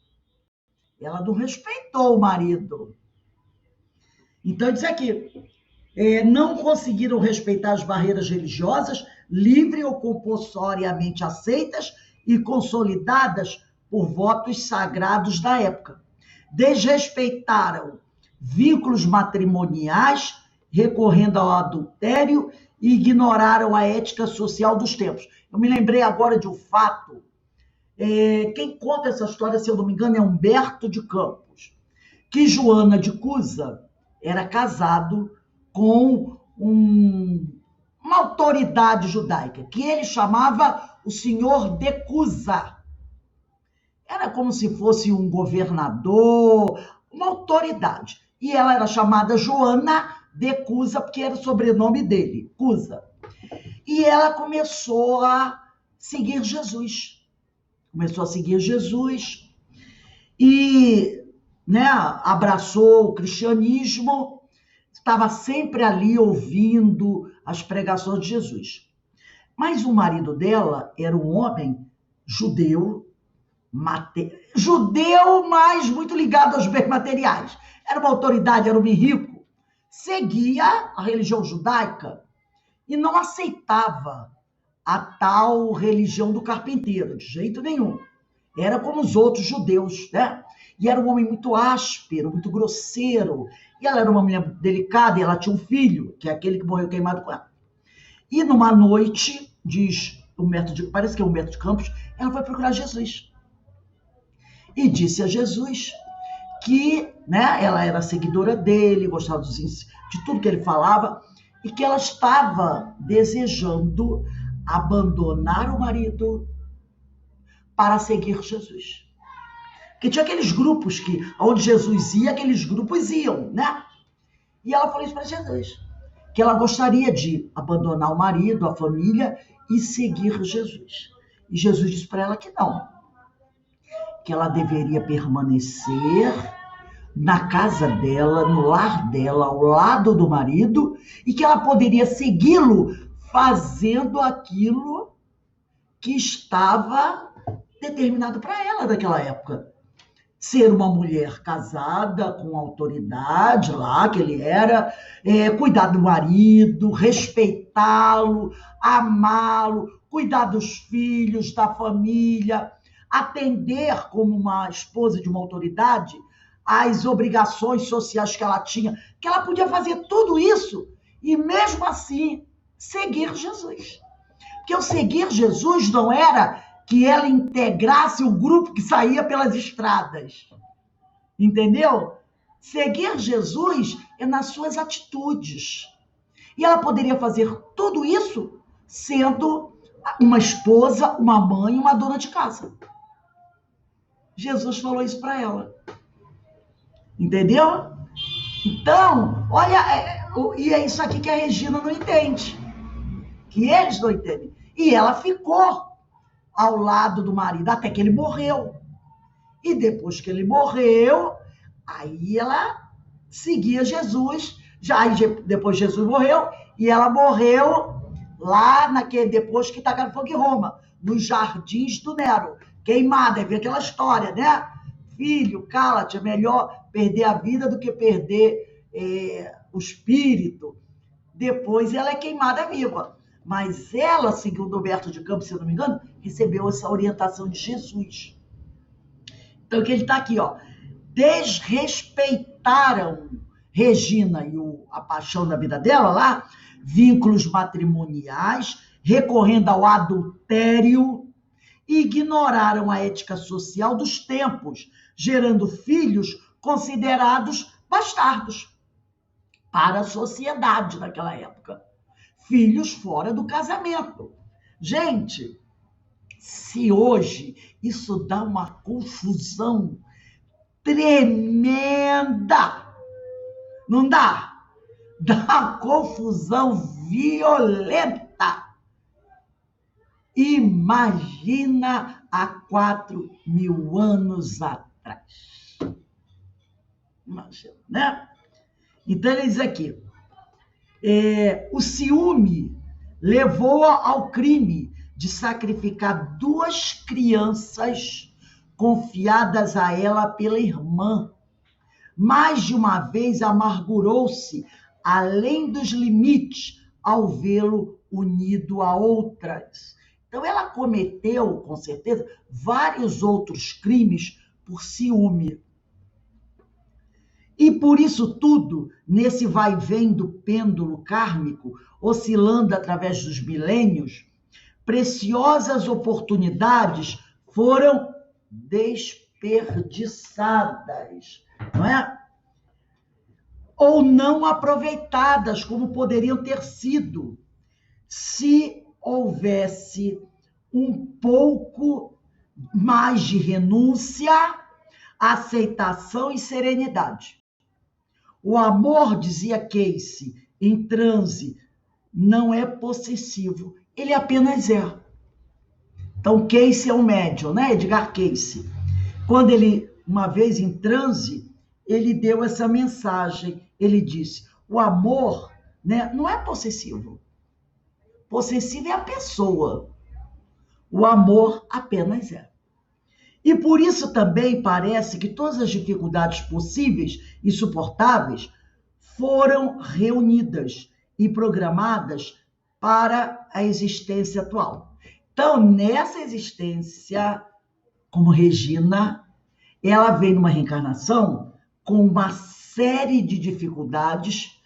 Ela não respeitou o marido. Então, diz aqui, não conseguiram respeitar as barreiras religiosas, livre ou compulsoriamente aceitas e consolidadas por votos sagrados da época. Desrespeitaram vínculos matrimoniais, recorrendo ao adultério, e ignoraram a ética social dos tempos. Eu me lembrei agora de um fato. Quem conta essa história, se eu não me engano, é Humberto de Campos, que Joana de Cusa era casado com uma autoridade judaica, que ele chamava o senhor de Cusa. Era como se fosse um governador, uma autoridade. E ela era chamada Joana de Cusa, porque era o sobrenome dele, Cusa. E ela começou a seguir Jesus. E, né, abraçou o cristianismo, estava sempre ali ouvindo as pregações de Jesus. Mas o marido dela era um homem judeu, mas muito ligado aos bens materiais. Era uma autoridade, era um homem rico, seguia a religião judaica e não aceitava a tal religião do carpinteiro, de jeito nenhum. Era como os outros judeus, né? E era um homem muito áspero, muito grosseiro. E ela era uma mulher delicada e ela tinha um filho, que é aquele que morreu queimado com ela. E numa noite, parece que é Humberto de Campos, ela foi procurar Jesus. E disse a Jesus que, né, ela era seguidora dele, gostava de tudo que ele falava, e que ela estava desejando abandonar o marido para seguir Jesus. Porque tinha aqueles grupos onde Jesus ia, aqueles grupos iam, né? E ela falou isso para Jesus, que ela gostaria de abandonar o marido, a família e seguir Jesus. E Jesus disse para ela que não, que ela deveria permanecer na casa dela, no lar dela, ao lado do marido, e que ela poderia segui-lo fazendo aquilo que estava determinado para ela naquela época. ser uma mulher casada com autoridade lá, que ele era, cuidar do marido, respeitá-lo, amá-lo, cuidar dos filhos, da família, atender como uma esposa de uma autoridade às obrigações sociais que ela tinha, que ela podia fazer tudo isso e mesmo assim seguir Jesus. Porque o seguir Jesus não era que ela integrasse o grupo que saía pelas estradas. Entendeu? Seguir Jesus é nas suas atitudes. E ela poderia fazer tudo isso sendo uma esposa, uma mãe, uma dona de casa. Jesus falou isso para ela. Entendeu? Então, olha, e é isso aqui que a Regina não entende. Que eles não entendem. E ela ficou ao lado do marido até que ele morreu. E depois que ele morreu, aí ela seguia Jesus. Depois Jesus morreu e ela morreu lá depois que tacaram fogo em Roma, nos jardins do Nero. Queimada, vê aquela história, né? Filho, cala-te, é melhor perder a vida do que perder o espírito. Depois ela é queimada viva. Mas ela, segundo Humberto de Campos, se eu não me engano, recebeu essa orientação de Jesus. Então, que ele está aqui, ó. Desrespeitaram Regina e a paixão da vida dela lá, vínculos matrimoniais, recorrendo ao adultério, e ignoraram a ética social dos tempos, gerando filhos considerados bastardos para a sociedade naquela época. Filhos fora do casamento. Gente, se hoje isso dá uma confusão tremenda, não dá? Dá uma confusão violenta. Imagina há 4.000 anos atrás. Imagina, né? Então ele diz aqui, o ciúme levou-a ao crime de sacrificar 2 crianças confiadas a ela pela irmã. Mais de uma vez amargurou-se além dos limites ao vê-lo unido a outras. Então ela cometeu, com certeza, vários outros crimes por ciúme. E por isso tudo, nesse vai-vem do pêndulo kármico, oscilando através dos milênios, preciosas oportunidades foram desperdiçadas, não é? Ou não aproveitadas como poderiam ter sido, se houvesse um pouco mais de renúncia, aceitação e serenidade. O amor, dizia Cayce, em transe, não é possessivo, ele apenas é. Então, Cayce é um médium, né? Edgar Cayce. Quando ele, uma vez em transe, ele deu essa mensagem. Ele disse, o amor, né, não é possessivo. Possessivo é a pessoa. O amor apenas é. E por isso também parece que todas as dificuldades possíveis e suportáveis foram reunidas e programadas para a existência atual. Então, nessa existência, como Regina, ela veio numa reencarnação com uma série de dificuldades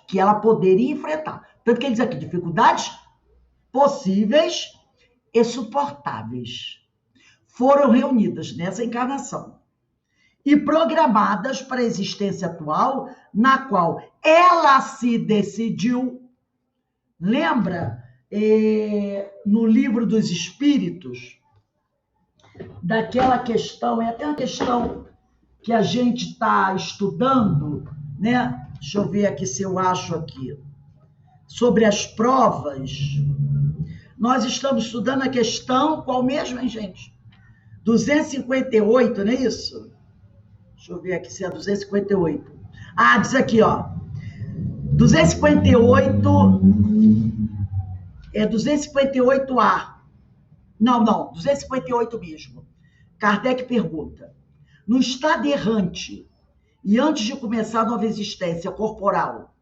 que ela poderia enfrentar. Tanto que ele diz aqui, dificuldades possíveis e suportáveis. Foram reunidas nessa encarnação e programadas para a existência atual, na qual ela se decidiu. Lembra, no livro dos Espíritos, daquela questão, é até uma questão que a gente está estudando, né? Deixa eu ver aqui se eu acho aqui. Sobre as provas. Nós estamos estudando a questão, qual mesmo, hein, gente? 258, não é isso? Deixa eu ver aqui se é 258. Ah, diz aqui, ó. 258 é 258A. Não, 258 mesmo. Kardec pergunta: no estado errante e antes de começar a nova existência corporal,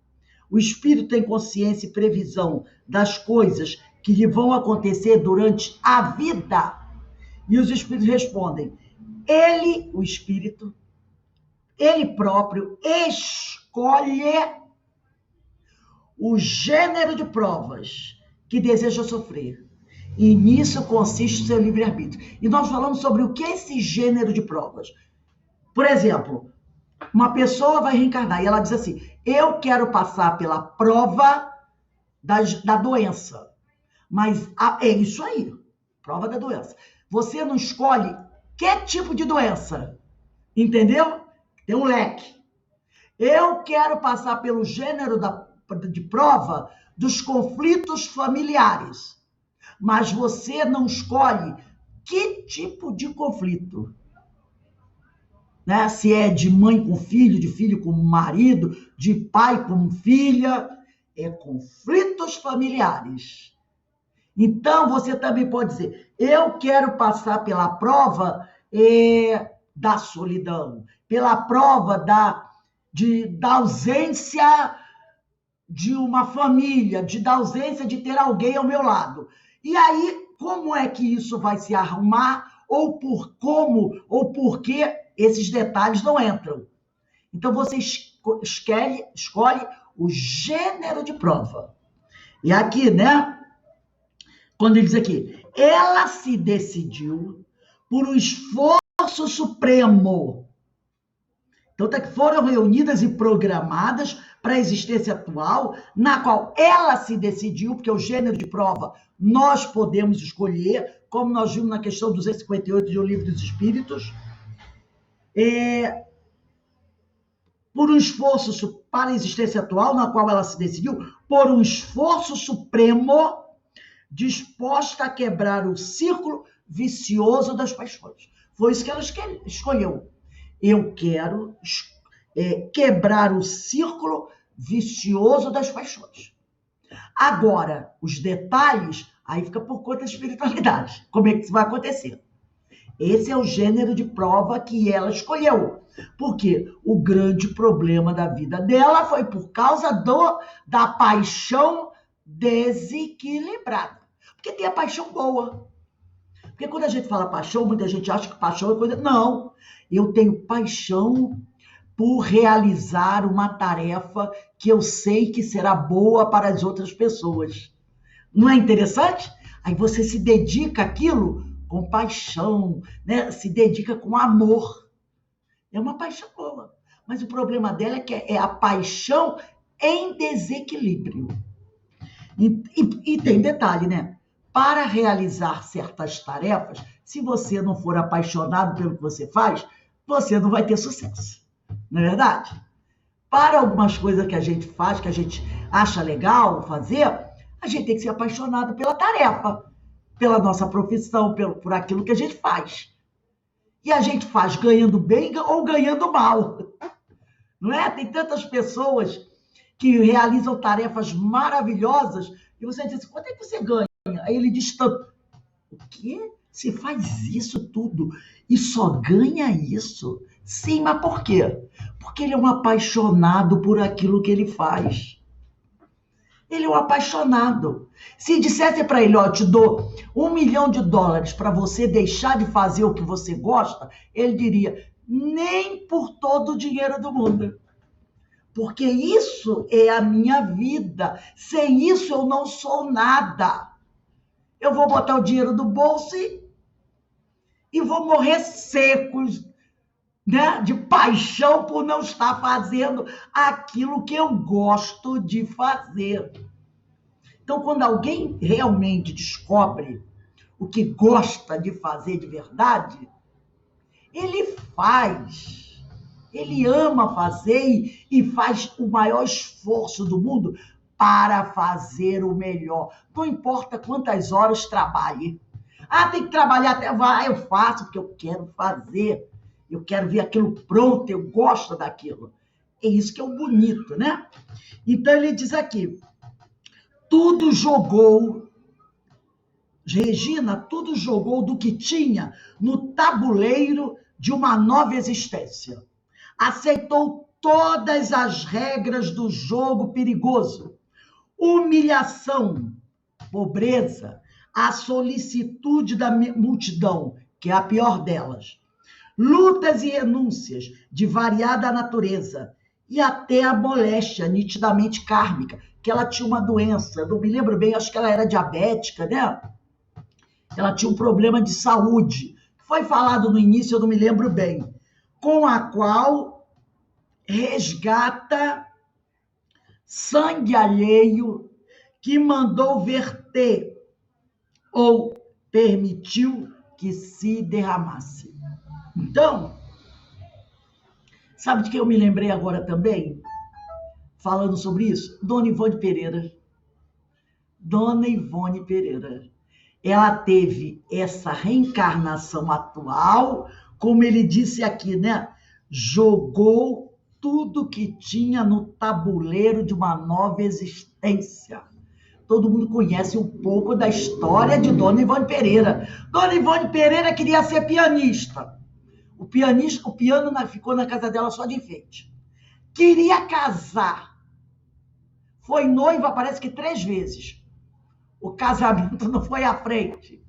o espírito tem consciência e previsão das coisas que lhe vão acontecer durante a vida? E os espíritos respondem: ele, o espírito, ele próprio escolhe o gênero de provas que deseja sofrer. E nisso consiste o seu livre-arbítrio. E nós falamos sobre o que é esse gênero de provas. Por exemplo, uma pessoa vai reencarnar e ela diz assim: eu quero passar pela prova da doença. Mas é isso aí, prova da doença. Você não escolhe que tipo de doença, entendeu? Tem um leque. Eu quero passar pelo gênero de prova dos conflitos familiares, mas você não escolhe que tipo de conflito. Né? Se é de mãe com filho, de filho com marido, de pai com filha, é conflitos familiares. Então, você também pode dizer: eu quero passar pela prova da solidão, pela prova da ausência de uma família, da ausência de ter alguém ao meu lado. E aí, como é que isso vai se arrumar? Ou por que esses detalhes não entram? Então, você escolhe o gênero de prova. E aqui, né? Quando ele diz aqui: ela se decidiu por um esforço supremo. Então, tá que foram reunidas e programadas para a existência atual, na qual ela se decidiu, porque o gênero de prova nós podemos escolher, como nós vimos na questão 258 de O Livro dos Espíritos, por um esforço para a existência atual, na qual ela se decidiu, por um esforço supremo, disposta a quebrar o círculo vicioso das paixões. Foi isso que ela escolheu. Eu quero quebrar o círculo vicioso das paixões. Agora, os detalhes, aí fica por conta da espiritualidade. Como é que isso vai acontecer? Esse é o gênero de prova que ela escolheu. Porque o grande problema da vida dela foi por causa da paixão desequilibrada. Porque tem a paixão boa. Porque quando a gente fala paixão, muita gente acha que paixão é coisa... Não, eu tenho paixão por realizar uma tarefa que eu sei que será boa para as outras pessoas. Não é interessante? Aí você se dedica àquilo com paixão, né? Se dedica com amor. É uma paixão boa. Mas o problema dela é que é a paixão em desequilíbrio. E tem detalhe, né? Para realizar certas tarefas, se você não for apaixonado pelo que você faz, você não vai ter sucesso. Não é verdade? Para algumas coisas que a gente faz, que a gente acha legal fazer, a gente tem que ser apaixonado pela tarefa, pela nossa profissão, por aquilo que a gente faz. E a gente faz ganhando bem ou ganhando mal. Não é? Tem tantas pessoas que realizam tarefas maravilhosas e você diz assim: quanto é que você ganha? Aí ele diz tanto. O quê? Você faz isso tudo e só ganha isso? Sim, mas por quê? Porque ele é um apaixonado por aquilo que ele faz. Ele é um apaixonado. Se dissesse para ele: ó, te dou $1 milhão para você deixar de fazer o que você gosta, ele diria: nem por todo o dinheiro do mundo. Porque isso é a minha vida. Sem isso eu não sou nada. Eu vou botar o dinheiro no bolso e vou morrer seco, né? De paixão por não estar fazendo aquilo que eu gosto de fazer. Então, quando alguém realmente descobre o que gosta de fazer de verdade, ele faz. Ele ama fazer e faz o maior esforço do mundo para fazer o melhor. Não importa quantas horas trabalhe. Ah, tem que trabalhar até... Vai, eu faço porque eu quero fazer. Eu quero ver aquilo pronto, eu gosto daquilo. É isso que é o bonito, né? Então ele diz aqui: tudo jogou Regina tudo jogou do que tinha no tabuleiro de uma nova existência. Aceitou todas as regras do jogo perigoso. Humilhação, pobreza, a solicitude da multidão, que é a pior delas. Lutas e renúncias de variada natureza. E até a moléstia nitidamente kármica, que ela tinha uma doença, não me lembro bem, acho que ela era diabética, né? Ela tinha um problema de saúde, foi falado no início, eu não me lembro bem, com a qual resgata sangue alheio que mandou verter ou permitiu que se derramasse. Então, sabe de que eu me lembrei agora também? Falando sobre isso? Dona Ivone Pereira. Dona Ivone Pereira. Ela teve essa reencarnação atual, como ele disse aqui, né? Jogou tudo que tinha no tabuleiro de uma nova existência. Todo mundo conhece um pouco da história de Dona Ivone Pereira. Dona Ivone Pereira queria ser pianista. O piano ficou na casa dela só de enfeite. Queria casar. Foi noiva, parece que 3 vezes. O casamento não foi à frente.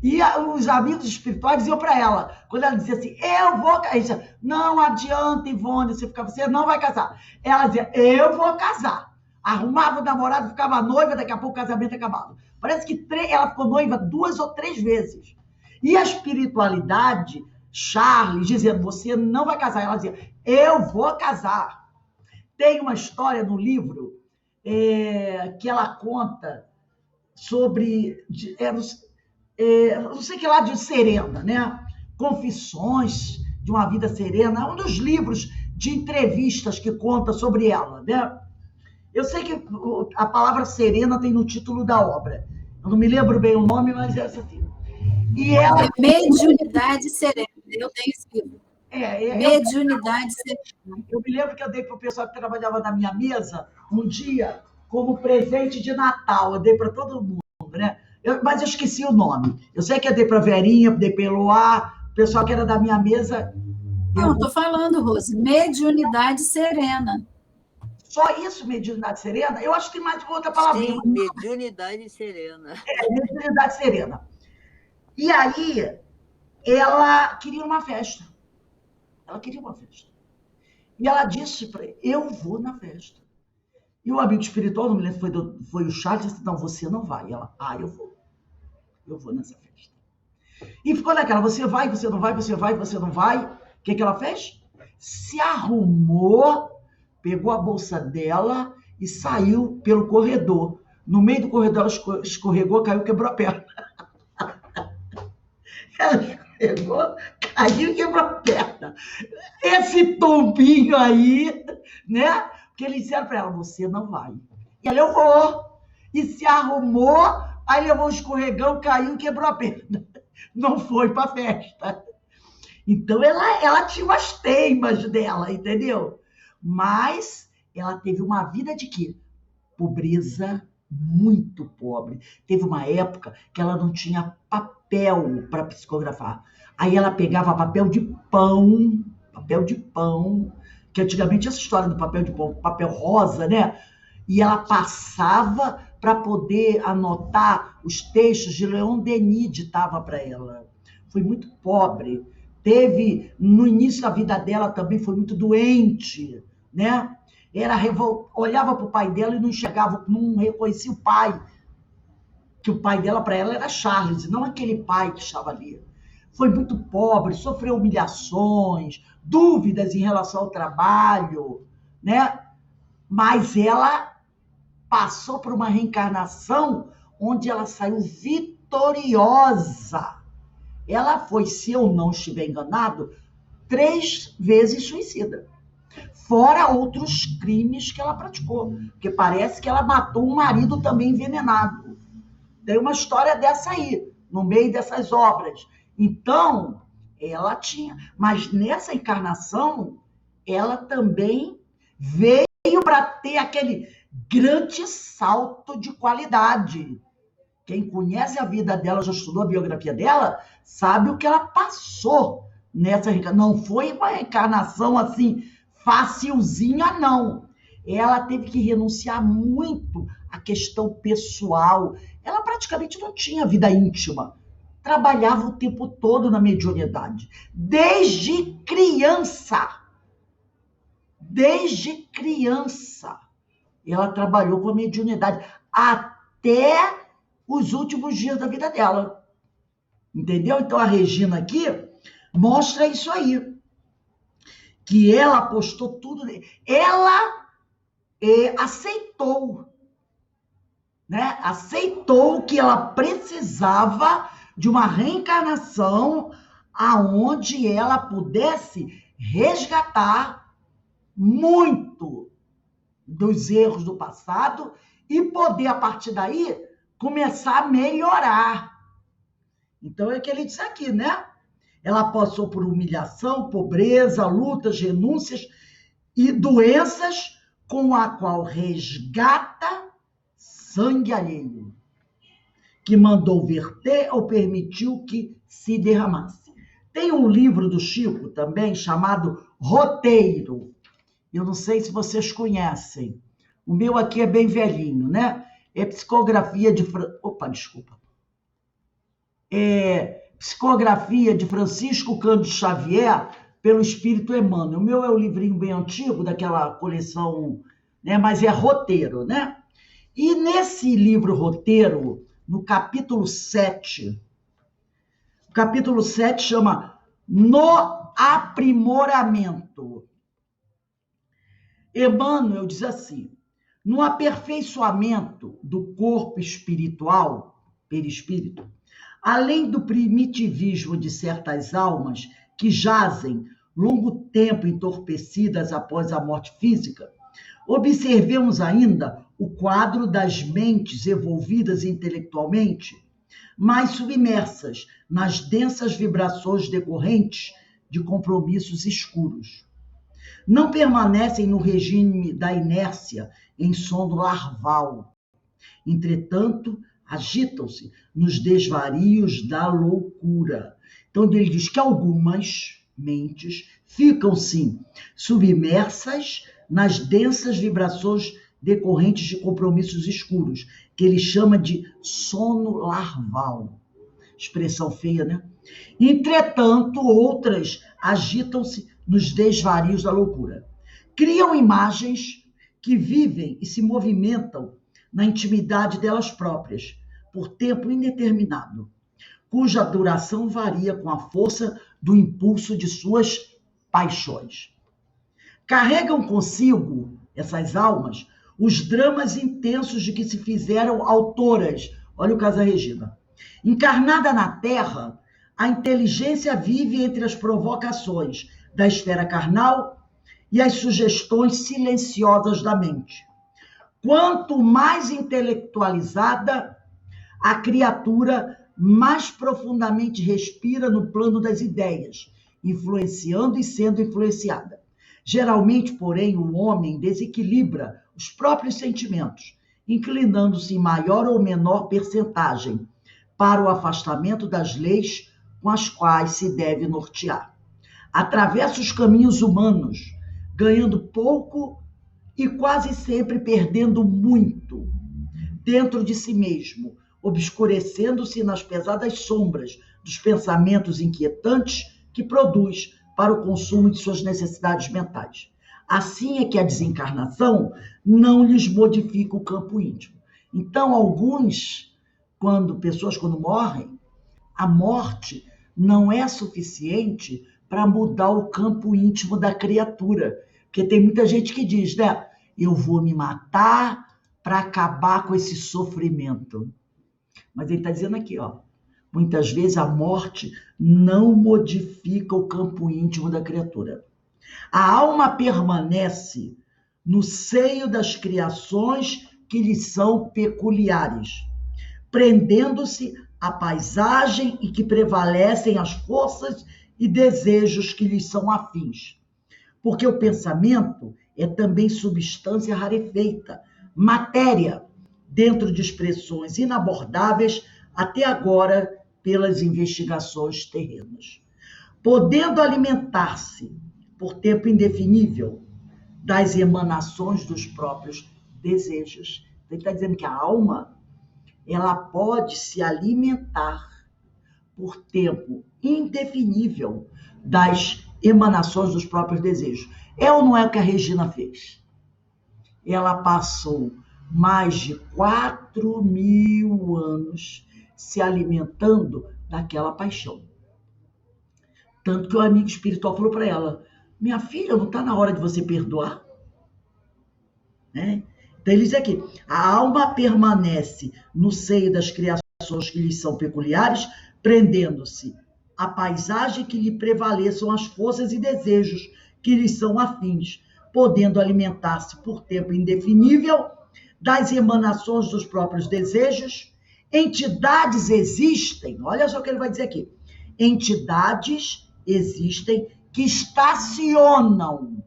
E os amigos espirituais diziam para ela, quando ela dizia assim, eu vou casar. Não adianta, Ivone, você não vai casar. Ela dizia, eu vou casar. Arrumava o namorado, ficava noiva, daqui a pouco o casamento acabava. Parece que ela ficou noiva 2 ou 3 vezes. E a espiritualidade, Charles, dizendo, você não vai casar. Ela dizia, eu vou casar. Tem uma história no livro que ela conta sobre, não sei que lá, de serena, né? Confissões de uma vida serena, é um dos livros de entrevistas que conta sobre ela, né? Eu sei que a palavra serena tem no título da obra. Eu não me lembro bem o nome, mas é assim. E ela... Mediunidade Serena. Eu tenho esse livro. Mediunidade Serena. Eu me lembro que eu dei para o pessoal que trabalhava na minha mesa um dia como presente de Natal. Eu dei para todo mundo, né? Mas eu esqueci o nome. Eu sei que eu dei para a Verinha, dei para o Eloá, o pessoal que era da minha mesa. Não, estou falando, Rose. Mediunidade Serena. Só isso, mediunidade serena? Eu acho que tem mais uma outra palavra. Sim, mediunidade serena. Mediunidade serena. E aí, ela queria uma festa. Ela queria uma festa. E ela disse para ele, eu vou na festa. E o amigo espiritual, não me lembro, foi o Charles, disse, não, você não vai. E ela, eu vou. Eu vou nessa festa. E ficou naquela, você vai, você não vai, você vai, você não vai. O que ela fez? Se arrumou, pegou a bolsa dela e saiu pelo corredor. No meio do corredor, ela escorregou, caiu, quebrou a perna. Ela escorregou, caiu e quebrou a perna. Esse tombinho aí, né? Porque eles disseram para ela, você não vai. E ela, eu vou. E se arrumou, aí levou um escorregão, caiu e quebrou a perna. Não foi para a festa. Então, ela tinha umas teimas dela, entendeu? Mas ela teve uma vida de quê? Pobreza, muito pobre. Teve uma época que ela não tinha papel para psicografar. Aí ela pegava papel de pão, que antigamente essa história do papel de pão, papel rosa, né? E ela passava para poder anotar os textos de Leon Denis, ditava para ela. Foi muito pobre. Teve, no início da vida dela também, foi muito doente, né? Olhava para o pai dela e não enxergava, não reconhecia o pai. Que o pai dela, para ela, era Charles, não aquele pai que estava ali. Foi muito pobre, sofreu humilhações, dúvidas em relação ao trabalho, né? Mas ela passou por uma reencarnação onde ela saiu vitoriosa. Ela foi, se eu não estiver enganado, 3 vezes suicida. Fora outros crimes que ela praticou. Porque parece que ela matou um marido também envenenado. Tem uma história dessa aí, no meio dessas obras. Então, ela tinha. Mas nessa encarnação, ela também veio para ter aquele grande salto de qualidade. Quem conhece a vida dela, já estudou a biografia dela, sabe o que ela passou nessa reencarnação. Não foi uma reencarnação assim, facilzinha, não. Ela teve que renunciar muito à questão pessoal. Ela praticamente não tinha vida íntima. Trabalhava o tempo todo na mediunidade. Desde criança. Desde criança. Ela trabalhou com a mediunidade. Até os últimos dias da vida dela. Entendeu? Então a Regina aqui mostra isso aí. Que ela apostou tudo. Ela aceitou. Né? Aceitou que ela precisava de uma reencarnação aonde ela pudesse resgatar muito dos erros do passado e poder, a partir daí, começar a melhorar. Então, é o que ele diz aqui, né? Ela passou por humilhação, pobreza, lutas, renúncias e doenças com a qual resgata sangue alheio, que mandou verter ou permitiu que se derramasse. Tem um livro do Chico também chamado Roteiro. Eu não sei se vocês conhecem. O meu aqui é bem velhinho, né? É psicografia de... Psicografia de Francisco Cândido Xavier pelo Espírito Emmanuel. O meu é um livrinho bem antigo, daquela coleção, né? Mas é Roteiro, né? E nesse livro Roteiro, no capítulo 7, o capítulo 7 chama No Aprimoramento. Emmanuel diz assim: no aperfeiçoamento do corpo espiritual, perispírito, além do primitivismo de certas almas que jazem longo tempo entorpecidas após a morte física, observemos ainda o quadro das mentes evolvidas intelectualmente, mas submersas nas densas vibrações decorrentes de compromissos escuros. Não permanecem no regime da inércia em sono larval. Entretanto, agitam-se nos desvarios da loucura. Então, ele diz que algumas mentes ficam, sim, submersas nas densas vibrações decorrentes de compromissos escuros, que ele chama de sono larval. Expressão feia, né? Entretanto, outras agitam-se nos desvarios da loucura. Criam imagens que vivem e se movimentam na intimidade delas próprias, por tempo indeterminado, cuja duração varia com a força do impulso de suas paixões. Carregam consigo, essas almas, os dramas intensos de que se fizeram autoras. Olha o caso da Regina. Encarnada na Terra, a inteligência vive entre as provocações da esfera carnal e as sugestões silenciosas da mente. Quanto mais intelectualizada, a criatura mais profundamente respira no plano das ideias, influenciando e sendo influenciada. Geralmente, porém, o homem desequilibra os próprios sentimentos, inclinando-se em maior ou menor percentagem para o afastamento das leis com as quais se deve nortear. Atravessa os caminhos humanos, ganhando pouco e quase sempre perdendo muito dentro de si mesmo, obscurecendo-se nas pesadas sombras dos pensamentos inquietantes que produz para o consumo de suas necessidades mentais. Assim é que a desencarnação não lhes modifica o campo íntimo. Então, pessoas quando morrem, a morte não é suficiente para mudar o campo íntimo da criatura. Porque tem muita gente que diz, né? Eu vou me matar para acabar com esse sofrimento. Mas ele está dizendo aqui, ó, muitas vezes a morte não modifica o campo íntimo da criatura. A alma permanece no seio das criações que lhe são peculiares, prendendo-se à paisagem e que prevalecem as forças e desejos que lhes são afins. Porque o pensamento é também substância rarefeita, matéria, dentro de expressões inabordáveis até agora pelas investigações terrenas, podendo alimentar-se por tempo indefinível das emanações dos próprios desejos. Ele está dizendo que a alma, ela pode se alimentar por tempo indefinível das emanações dos próprios desejos. É ou não é o que a Regina fez? Ela passou mais de 4.000 anos se alimentando daquela paixão. Tanto que o amigo espiritual falou para ela: minha filha, não está na hora de você perdoar? Né? Então ele diz aqui: a alma permanece no seio das criações que lhes são peculiares, prendendo-se à paisagem que lhe prevaleçam as forças e desejos que lhes são afins, podendo alimentar-se por tempo indefinível das emanações dos próprios desejos. Entidades existem, olha só o que ele vai dizer aqui: entidades existem que estacionam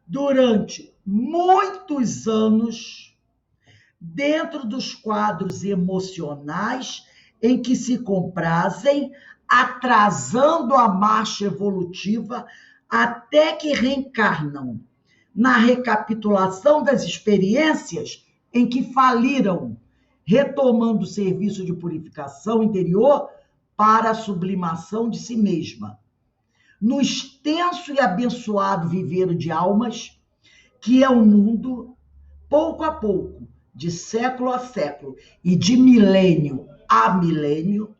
durante muitos anos dentro dos quadros emocionais em que se comprazem, atrasando a marcha evolutiva até que reencarnam na recapitulação das experiências em que faliram, retomando o serviço de purificação interior para a sublimação de si mesma. No extenso e abençoado viveiro de almas, que é o mundo, pouco a pouco, de século a século e de milênio a milênio,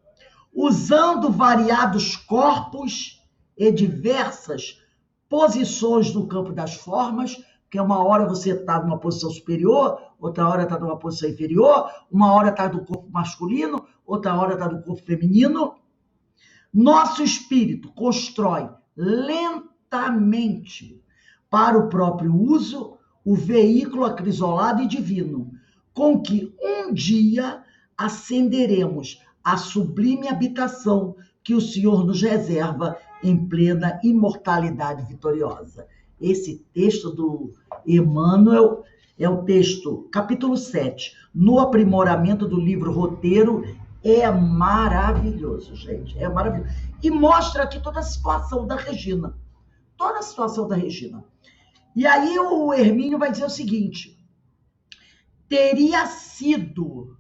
usando variados corpos e diversas posições no campo das formas, que uma hora você está numa posição superior, outra hora está numa posição inferior, uma hora está no corpo masculino, outra hora está no corpo feminino. Nosso espírito constrói lentamente, para o próprio uso, o veículo acrisolado e divino, com que um dia ascenderemos à sublime habitação que o Senhor nos reserva em plena imortalidade vitoriosa. Esse texto do Emmanuel é o texto, capítulo 7, no aprimoramento do livro Roteiro. É maravilhoso, gente, é maravilhoso. E mostra aqui toda a situação da Regina. Toda a situação da Regina. E aí o Hermínio vai dizer o seguinte: teria sido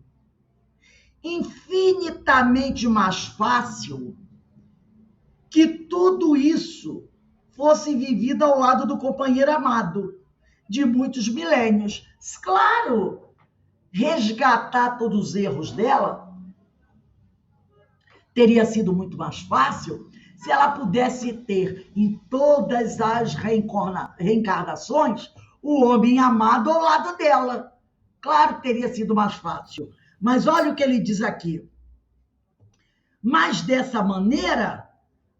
infinitamente mais fácil que tudo isso fosse vivido ao lado do companheiro amado de muitos milênios. Claro, resgatar todos os erros dela teria sido muito mais fácil se ela pudesse ter em todas as reencarnações o homem amado ao lado dela. Claro que teria sido mais fácil. Mas olha o que ele diz aqui: mas dessa maneira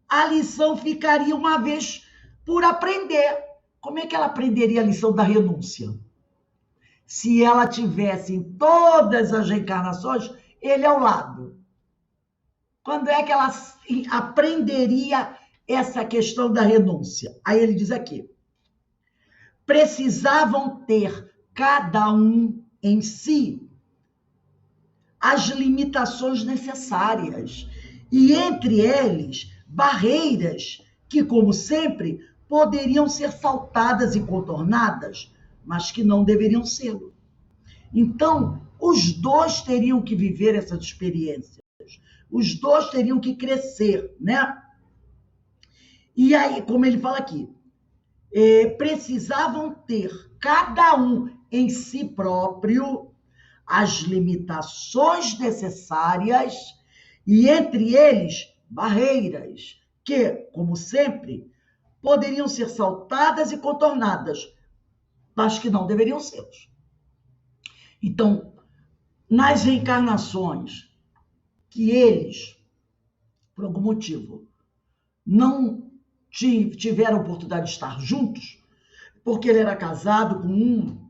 a lição ficaria uma vez por aprender. Como é que ela aprenderia a lição da renúncia? Se ela tivesse em todas as reencarnações ele ao lado. Quando é que ela aprenderia essa questão da renúncia? Aí ele diz aqui: precisavam ter cada um em si as limitações necessárias e entre eles barreiras que, como sempre, poderiam ser saltadas e contornadas, mas que não deveriam ser. Então, os dois teriam que viver essas experiências. Os dois teriam que crescer, né? E aí, como ele fala aqui, precisavam ter cada um em si próprio as limitações necessárias e entre eles barreiras que, como sempre, poderiam ser saltadas e contornadas, mas que não deveriam ser. Então, nas reencarnações que eles, por algum motivo, não tiveram oportunidade de estar juntos, porque ele era casado com um,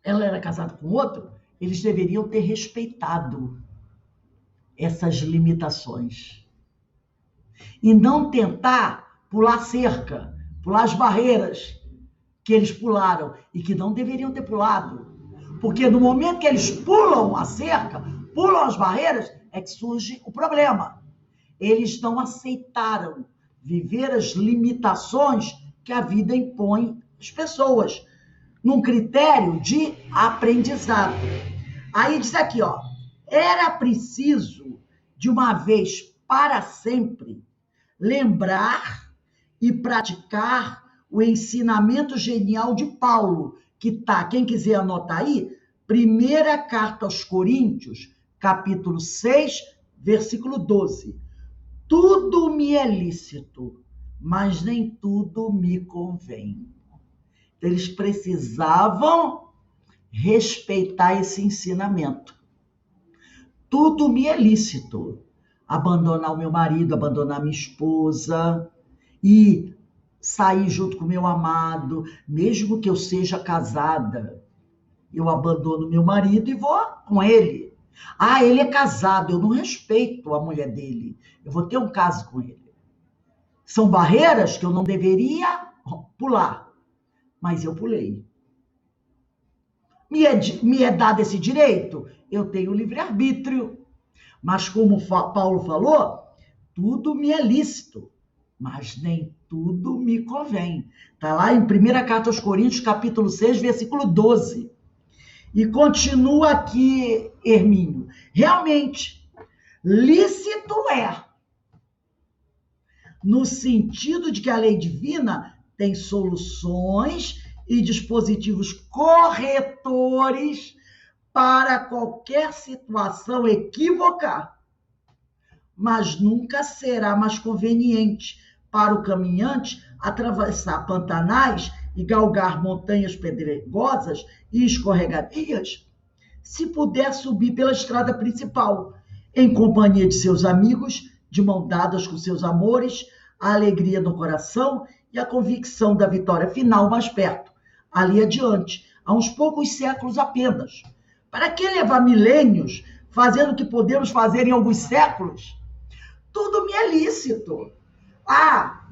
ela era casada com outro, eles deveriam ter respeitado essas limitações e não tentar pular cerca, pular as barreiras que eles pularam e que não deveriam ter pulado, Porque no momento que eles pulam a cerca, pulam as barreiras, é que surge o problema. Eles não aceitaram viver as limitações que a vida impõe às pessoas, num critério de aprendizado. Aí diz aqui, ó, era preciso, de uma vez para sempre, lembrar e praticar o ensinamento genial de Paulo, que tá, quem quiser anotar aí, primeira carta aos Coríntios, capítulo 6, versículo 12. Tudo me é lícito, mas nem tudo me convém. Eles precisavam respeitar esse ensinamento. Tudo me é lícito. Abandonar o meu marido, abandonar minha esposa e sair junto com o meu amado, mesmo que eu seja casada. Eu abandono meu marido e vou com ele. Ah, ele é casado, eu não respeito a mulher dele. Eu vou ter um caso com ele. São barreiras que eu não deveria pular, mas eu pulei. Me é dado esse direito? Eu tenho livre-arbítrio. Mas como Paulo falou, tudo me é lícito, mas nem tudo me convém. Está lá em 1 Carta aos Coríntios, capítulo 6, versículo 12. E continua aqui, Hermínio. Realmente, lícito é, no sentido de que a lei divina tem soluções e dispositivos corretores para qualquer situação equívoca, mas nunca será mais conveniente para o caminhante atravessar pantanais e galgar montanhas pedregosas e escorregadias, se puder subir pela estrada principal, em companhia de seus amigos, de mão dadas com seus amores, a alegria no coração e a convicção da vitória final mais perto, ali adiante, há uns poucos séculos apenas. Para que levar milênios fazendo o que podemos fazer em alguns séculos? Tudo me é lícito. Ah,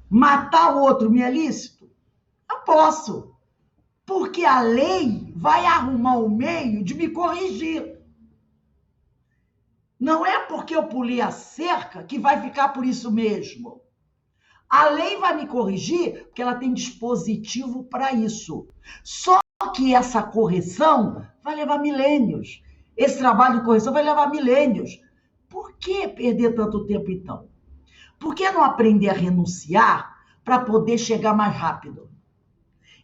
matar o outro me é lícito? Eu posso, porque a lei vai arrumar um meio de me corrigir. Não é porque eu pulei a cerca que vai ficar por isso mesmo. A lei vai me corrigir porque ela tem dispositivo para isso. Só que essa correção vai levar milênios. Esse trabalho de correção vai levar milênios. Por que perder tanto tempo, então? Por que não aprender a renunciar para poder chegar mais rápido?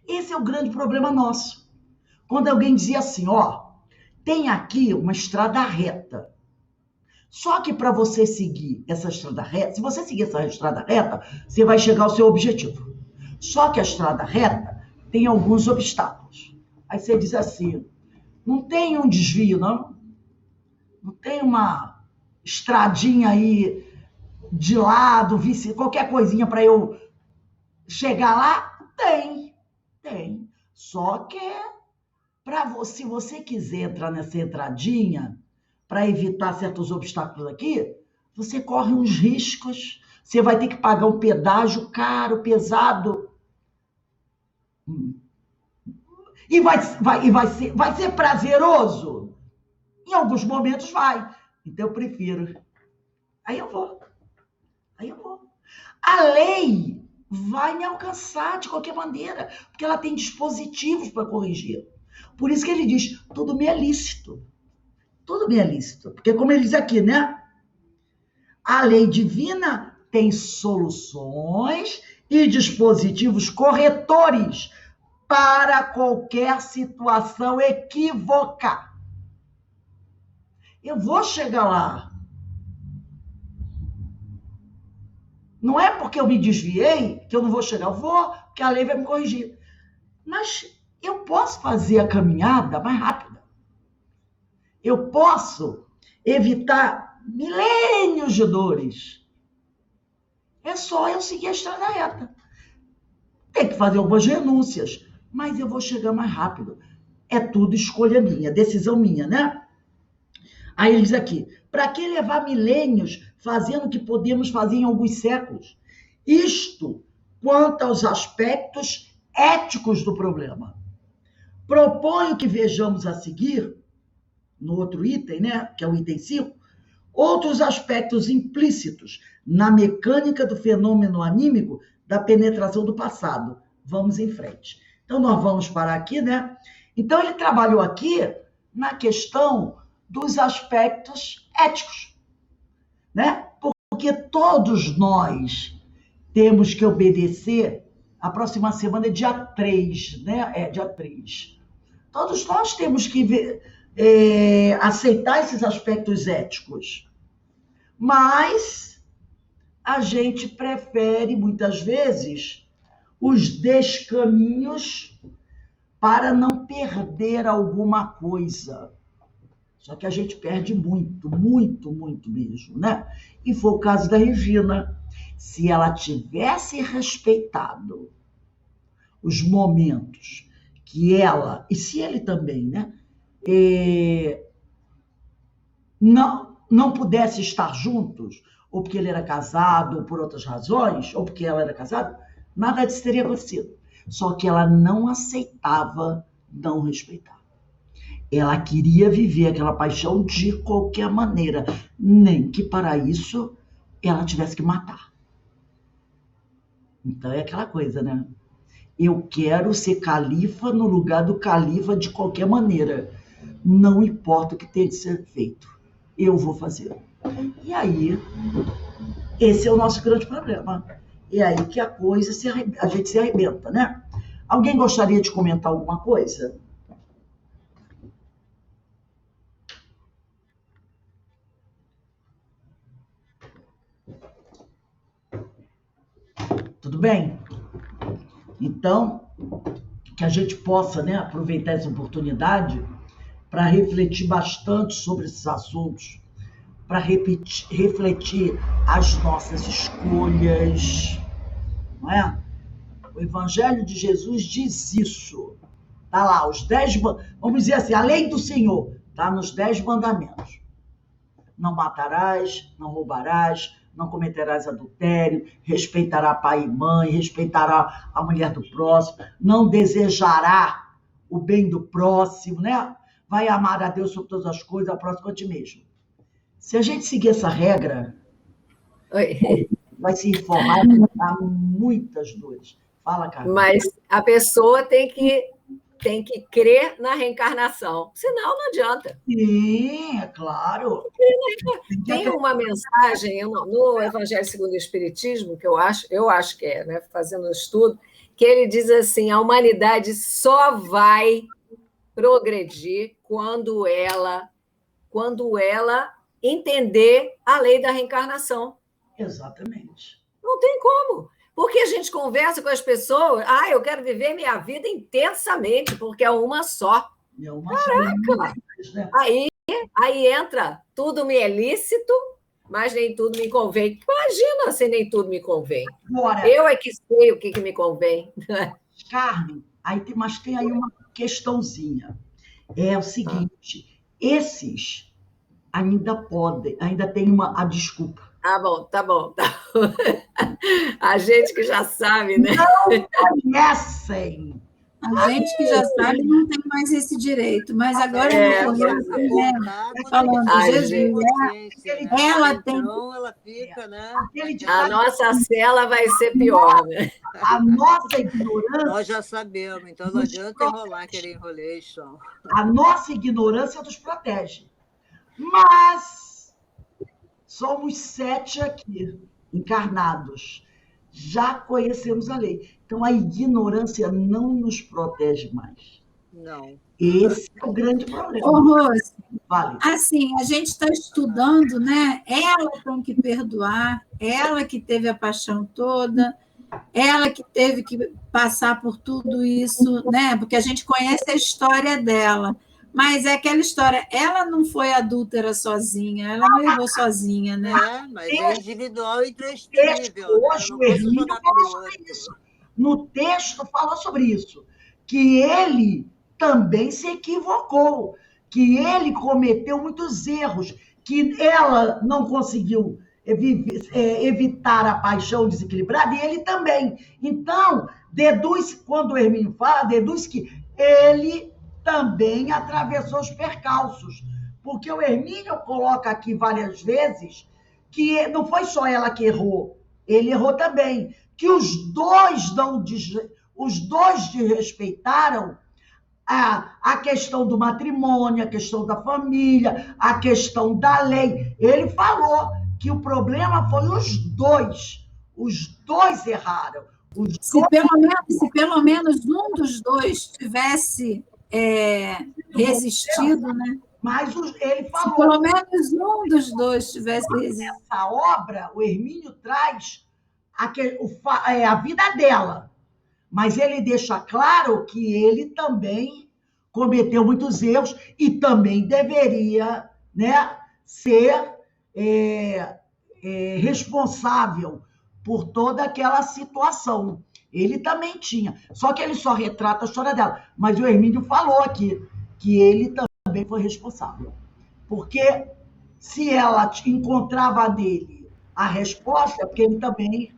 Esse é o grande problema nosso. Quando alguém dizia assim, ó, tem aqui uma estrada reta. Só que para você seguir essa estrada reta, se você seguir essa estrada reta, você vai chegar ao seu objetivo. Só que a estrada reta tem alguns obstáculos. Aí você diz assim, não tem um desvio, não? Não tem uma estradinha aí de lado, qualquer coisinha para eu chegar lá? Tem. Só que se você quiser entrar nessa entradinha, para evitar certos obstáculos aqui, você corre uns riscos, você vai ter que pagar um pedágio caro, pesado. E vai ser prazeroso? Em alguns momentos vai. Então eu prefiro. Aí eu vou. A lei vai me alcançar de qualquer maneira, porque ela tem dispositivos para corrigir. Por isso que ele diz, tudo me é lícito. Tudo me é lícito. Porque como ele diz aqui, né? A lei divina tem soluções e dispositivos corretores para qualquer situação equívoca. Eu vou chegar lá. Não é porque eu me desviei que eu não vou chegar. Eu vou, que a lei vai me corrigir. Mas eu posso fazer a caminhada mais rápida. Eu posso evitar milênios de dores. É só eu seguir a estrada reta. Tem que fazer algumas renúncias, mas eu vou chegar mais rápido. É tudo escolha minha, decisão minha, né? Aí ele diz aqui, para que levar milênios fazendo o que podemos fazer em alguns séculos? Isto quanto aos aspectos éticos do problema. Proponho que vejamos a seguir, no outro item, né, que é o item 5, outros aspectos implícitos na mecânica do fenômeno anímico da penetração do passado. Vamos em frente. Então, nós vamos parar aqui, né? Então, ele trabalhou aqui na questão dos aspectos éticos, né? Porque todos nós temos que obedecer. A próxima semana é dia 3, né? É dia 3. Todos nós temos que aceitar esses aspectos éticos. Mas a gente prefere, muitas vezes, os descaminhos para não perder alguma coisa. Só que a gente perde muito, muito, muito mesmo, né? E foi o caso da Regina. Se ela tivesse respeitado os momentos que ela, e se ele também, né? Não pudesse estar juntos, ou porque ele era casado, ou por outras razões, ou porque ela era casada, nada disso teria acontecido. Só que ela não aceitava não respeitar. Ela queria viver aquela paixão de qualquer maneira, nem que para isso ela tivesse que matar. Então é aquela coisa, né? Eu quero ser califa no lugar do califa de qualquer maneira. Não importa o que tem de ser feito. Eu vou fazer. E aí, esse é o nosso grande problema. É aí que a gente se arrebenta, né? Alguém gostaria de comentar alguma coisa? Tudo bem? Então, que a gente possa, né, aproveitar essa oportunidade para refletir bastante sobre esses assuntos, para refletir as nossas escolhas, não é? O Evangelho de Jesus diz isso. Está lá, os 10, vamos dizer assim, a lei do Senhor, está nos 10 mandamentos. Não matarás, não roubarás, não cometerás adultério, respeitará pai e mãe, respeitará a mulher do próximo, não desejará o bem do próximo, né? Vai amar a Deus sobre todas as coisas, ao próximo a ti mesmo. Se a gente seguir essa regra, vai se informar a muitas dores. Fala, Carmen. Mas a pessoa tem que crer na reencarnação, senão não adianta. Sim, é claro. Tem uma mensagem no Evangelho segundo o Espiritismo, que eu acho que é, né, fazendo um estudo, que ele diz assim: a humanidade só vai progredir quando ela entender a lei da reencarnação. Exatamente. Não tem como. Porque a gente conversa com as pessoas, eu quero viver minha vida intensamente, porque é uma só. É uma Caraca! Só, né? Aí entra, tudo me é lícito, mas nem tudo me convém. Imagina se nem tudo me convém. Agora, eu é que sei o que me convém. Carmen, mas tem aí uma questãozinha. É o seguinte, esses ainda tem a desculpa. Tá bom. A gente que já sabe, né? Não conhecem. A gente que já sabe não tem mais esse direito, mas agora falando Jesus, ela tem. Então ela fica, né? A nossa cela vai ser pior, né? A nossa ignorância. Nós já sabemos, então não adianta enrolar aquele enrolation. A nossa ignorância nos protege. Mas somos 7 aqui, encarnados. Já conhecemos a lei. Então, a ignorância não nos protege mais. Não. Esse é o grande problema. Ô, Rose, vale. Assim, a gente está estudando, né? Ela tem que perdoar, ela que teve a paixão toda, ela que teve que passar por tudo isso, né? Porque a gente conhece a história dela. Mas é aquela história, ela não foi adúltera sozinha, ela não errou sozinha, né? Mas é individual e intransferível. Hoje o Hermínio falou sobre isso. No texto falou sobre isso, que ele também se equivocou, que ele cometeu muitos erros, que ela não conseguiu evitar a paixão desequilibrada, e ele também. Então, quando o Hermínio fala, deduz que ele também atravessou os percalços. Porque o Hermínio coloca aqui várias vezes que não foi só ela que errou, ele errou também. Que os dois desrespeitaram a questão do matrimônio, a questão da família, a questão da lei. Ele falou que o problema foi os dois erraram. Se pelo menos um dos dois tivesse resistido, né? Mas ele falou... Se pelo menos um dos dois tivesse resistido. Essa obra, o Hermínio traz a vida dela, mas ele deixa claro que ele também cometeu muitos erros e também deveria, né, ser responsável por toda aquela situação. Ele também tinha, só que ele só retrata a história dela. Mas o Hermínio falou aqui que ele também foi responsável. Porque se ela encontrava nele a resposta, porque ele também...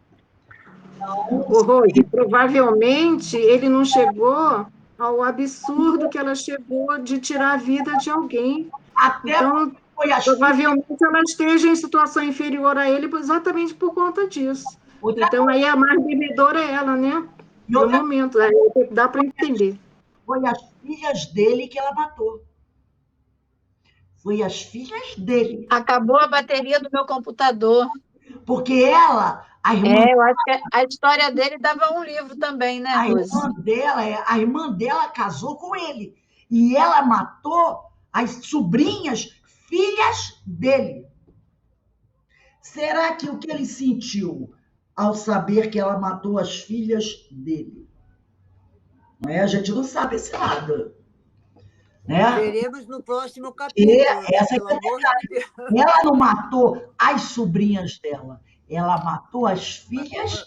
Ô, Rose, provavelmente ele não chegou ao absurdo que ela chegou de tirar a vida de alguém. Até então, foi provavelmente ela esteja em situação inferior a ele exatamente por conta disso. Então, aí a mais bebedora é ela, né? No momento, dá para entender. Foi as filhas dele que ela matou. Foi as filhas dele. Acabou a bateria do meu computador. Porque ela, a irmã... eu acho que a história dele dava um livro também, né, Rose? A irmã dela casou com ele. E ela matou as sobrinhas, filhas dele. Será que o que ele sentiu ao saber que ela matou as filhas dele? Não é? A gente não sabe esse lado. Né? Veremos no próximo capítulo. Essa é a verdade. Ela não matou as sobrinhas dela, ela matou as filhas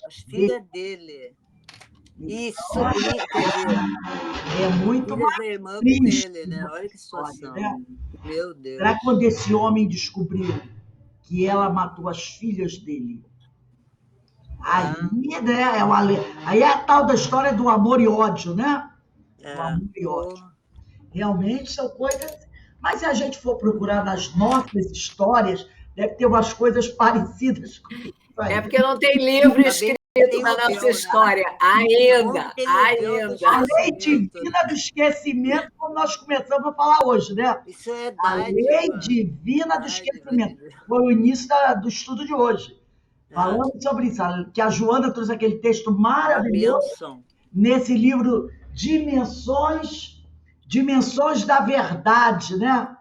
dele. Isso, é muito mais da irmã triste dele, né? Olha que situação. Né? Meu Deus. Será que quando esse homem descobriu que ela matou as filhas dele? Aí, né, aí é a tal da história do amor e ódio, né? Do amor e ódio. Realmente são coisas... Mas se a gente for procurar nas nossas histórias, deve ter umas coisas parecidas com isso aí. É porque não tem livro escrito na nossa história. Ainda. A lei divina do esquecimento, como nós começamos a falar hoje, né? Isso é a lei divina do esquecimento. Foi o início do estudo de hoje. Falando sobre isso, que a Joana trouxe aquele texto maravilhoso nesse livro Dimensões da Verdade, né?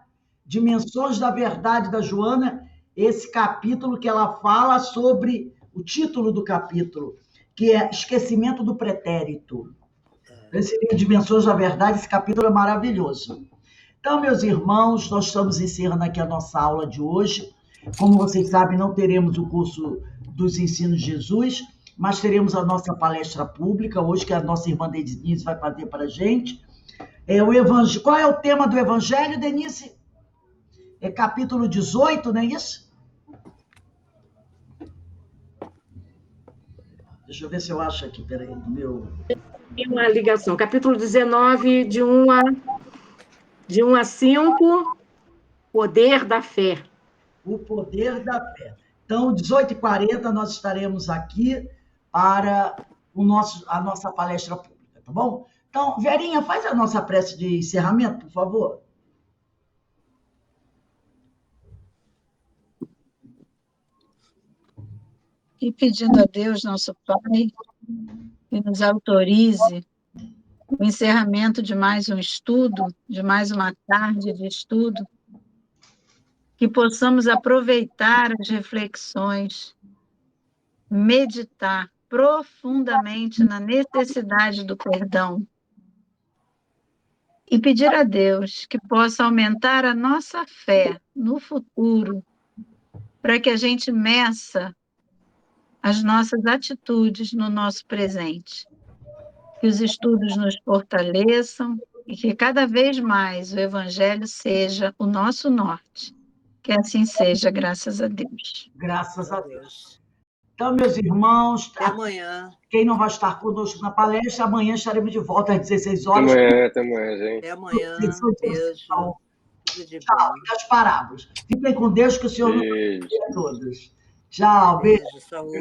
Dimensões da Verdade da Joana, esse capítulo que ela fala sobre o título do capítulo, que é Esquecimento do Pretérito. Esse livro Dimensões da Verdade, esse capítulo é maravilhoso. Então, meus irmãos, nós estamos encerrando aqui a nossa aula de hoje. Como vocês sabem, não teremos o curso dos Ensinos de Jesus, mas teremos a nossa palestra pública hoje, que a nossa irmã Denise vai fazer para a gente. Qual é o tema do Evangelho, Denise? É capítulo 18, não é isso? Deixa eu ver se eu acho aqui, peraí, no meu... Tem uma ligação. Capítulo 19, de 1 a 5, Poder da Fé. O Poder da Fé. Então, 18h40, nós estaremos aqui para a nossa palestra pública, tá bom? Então, Verinha, faz a nossa prece de encerramento, por favor. E pedindo a Deus, nosso Pai, que nos autorize o encerramento de mais um estudo, de mais uma tarde de estudo, que possamos aproveitar as reflexões, meditar profundamente na necessidade do perdão e pedir a Deus que possa aumentar a nossa fé no futuro, para que a gente meça as nossas atitudes no nosso presente. Que os estudos nos fortaleçam e que cada vez mais o Evangelho seja o nosso norte. Que assim seja, graças a Deus. Graças a Deus. Então, meus irmãos, Até amanhã. quem não vai estar conosco na palestra, amanhã estaremos de volta às 16 Até horas. amanhã, gente. Até amanhã. Beijo. Tudo de Tchau. bom. E as parábolas. Fiquem com Deus, que o Senhor nos abençoe a todos. Tchau, beijo. Beijo, saúde.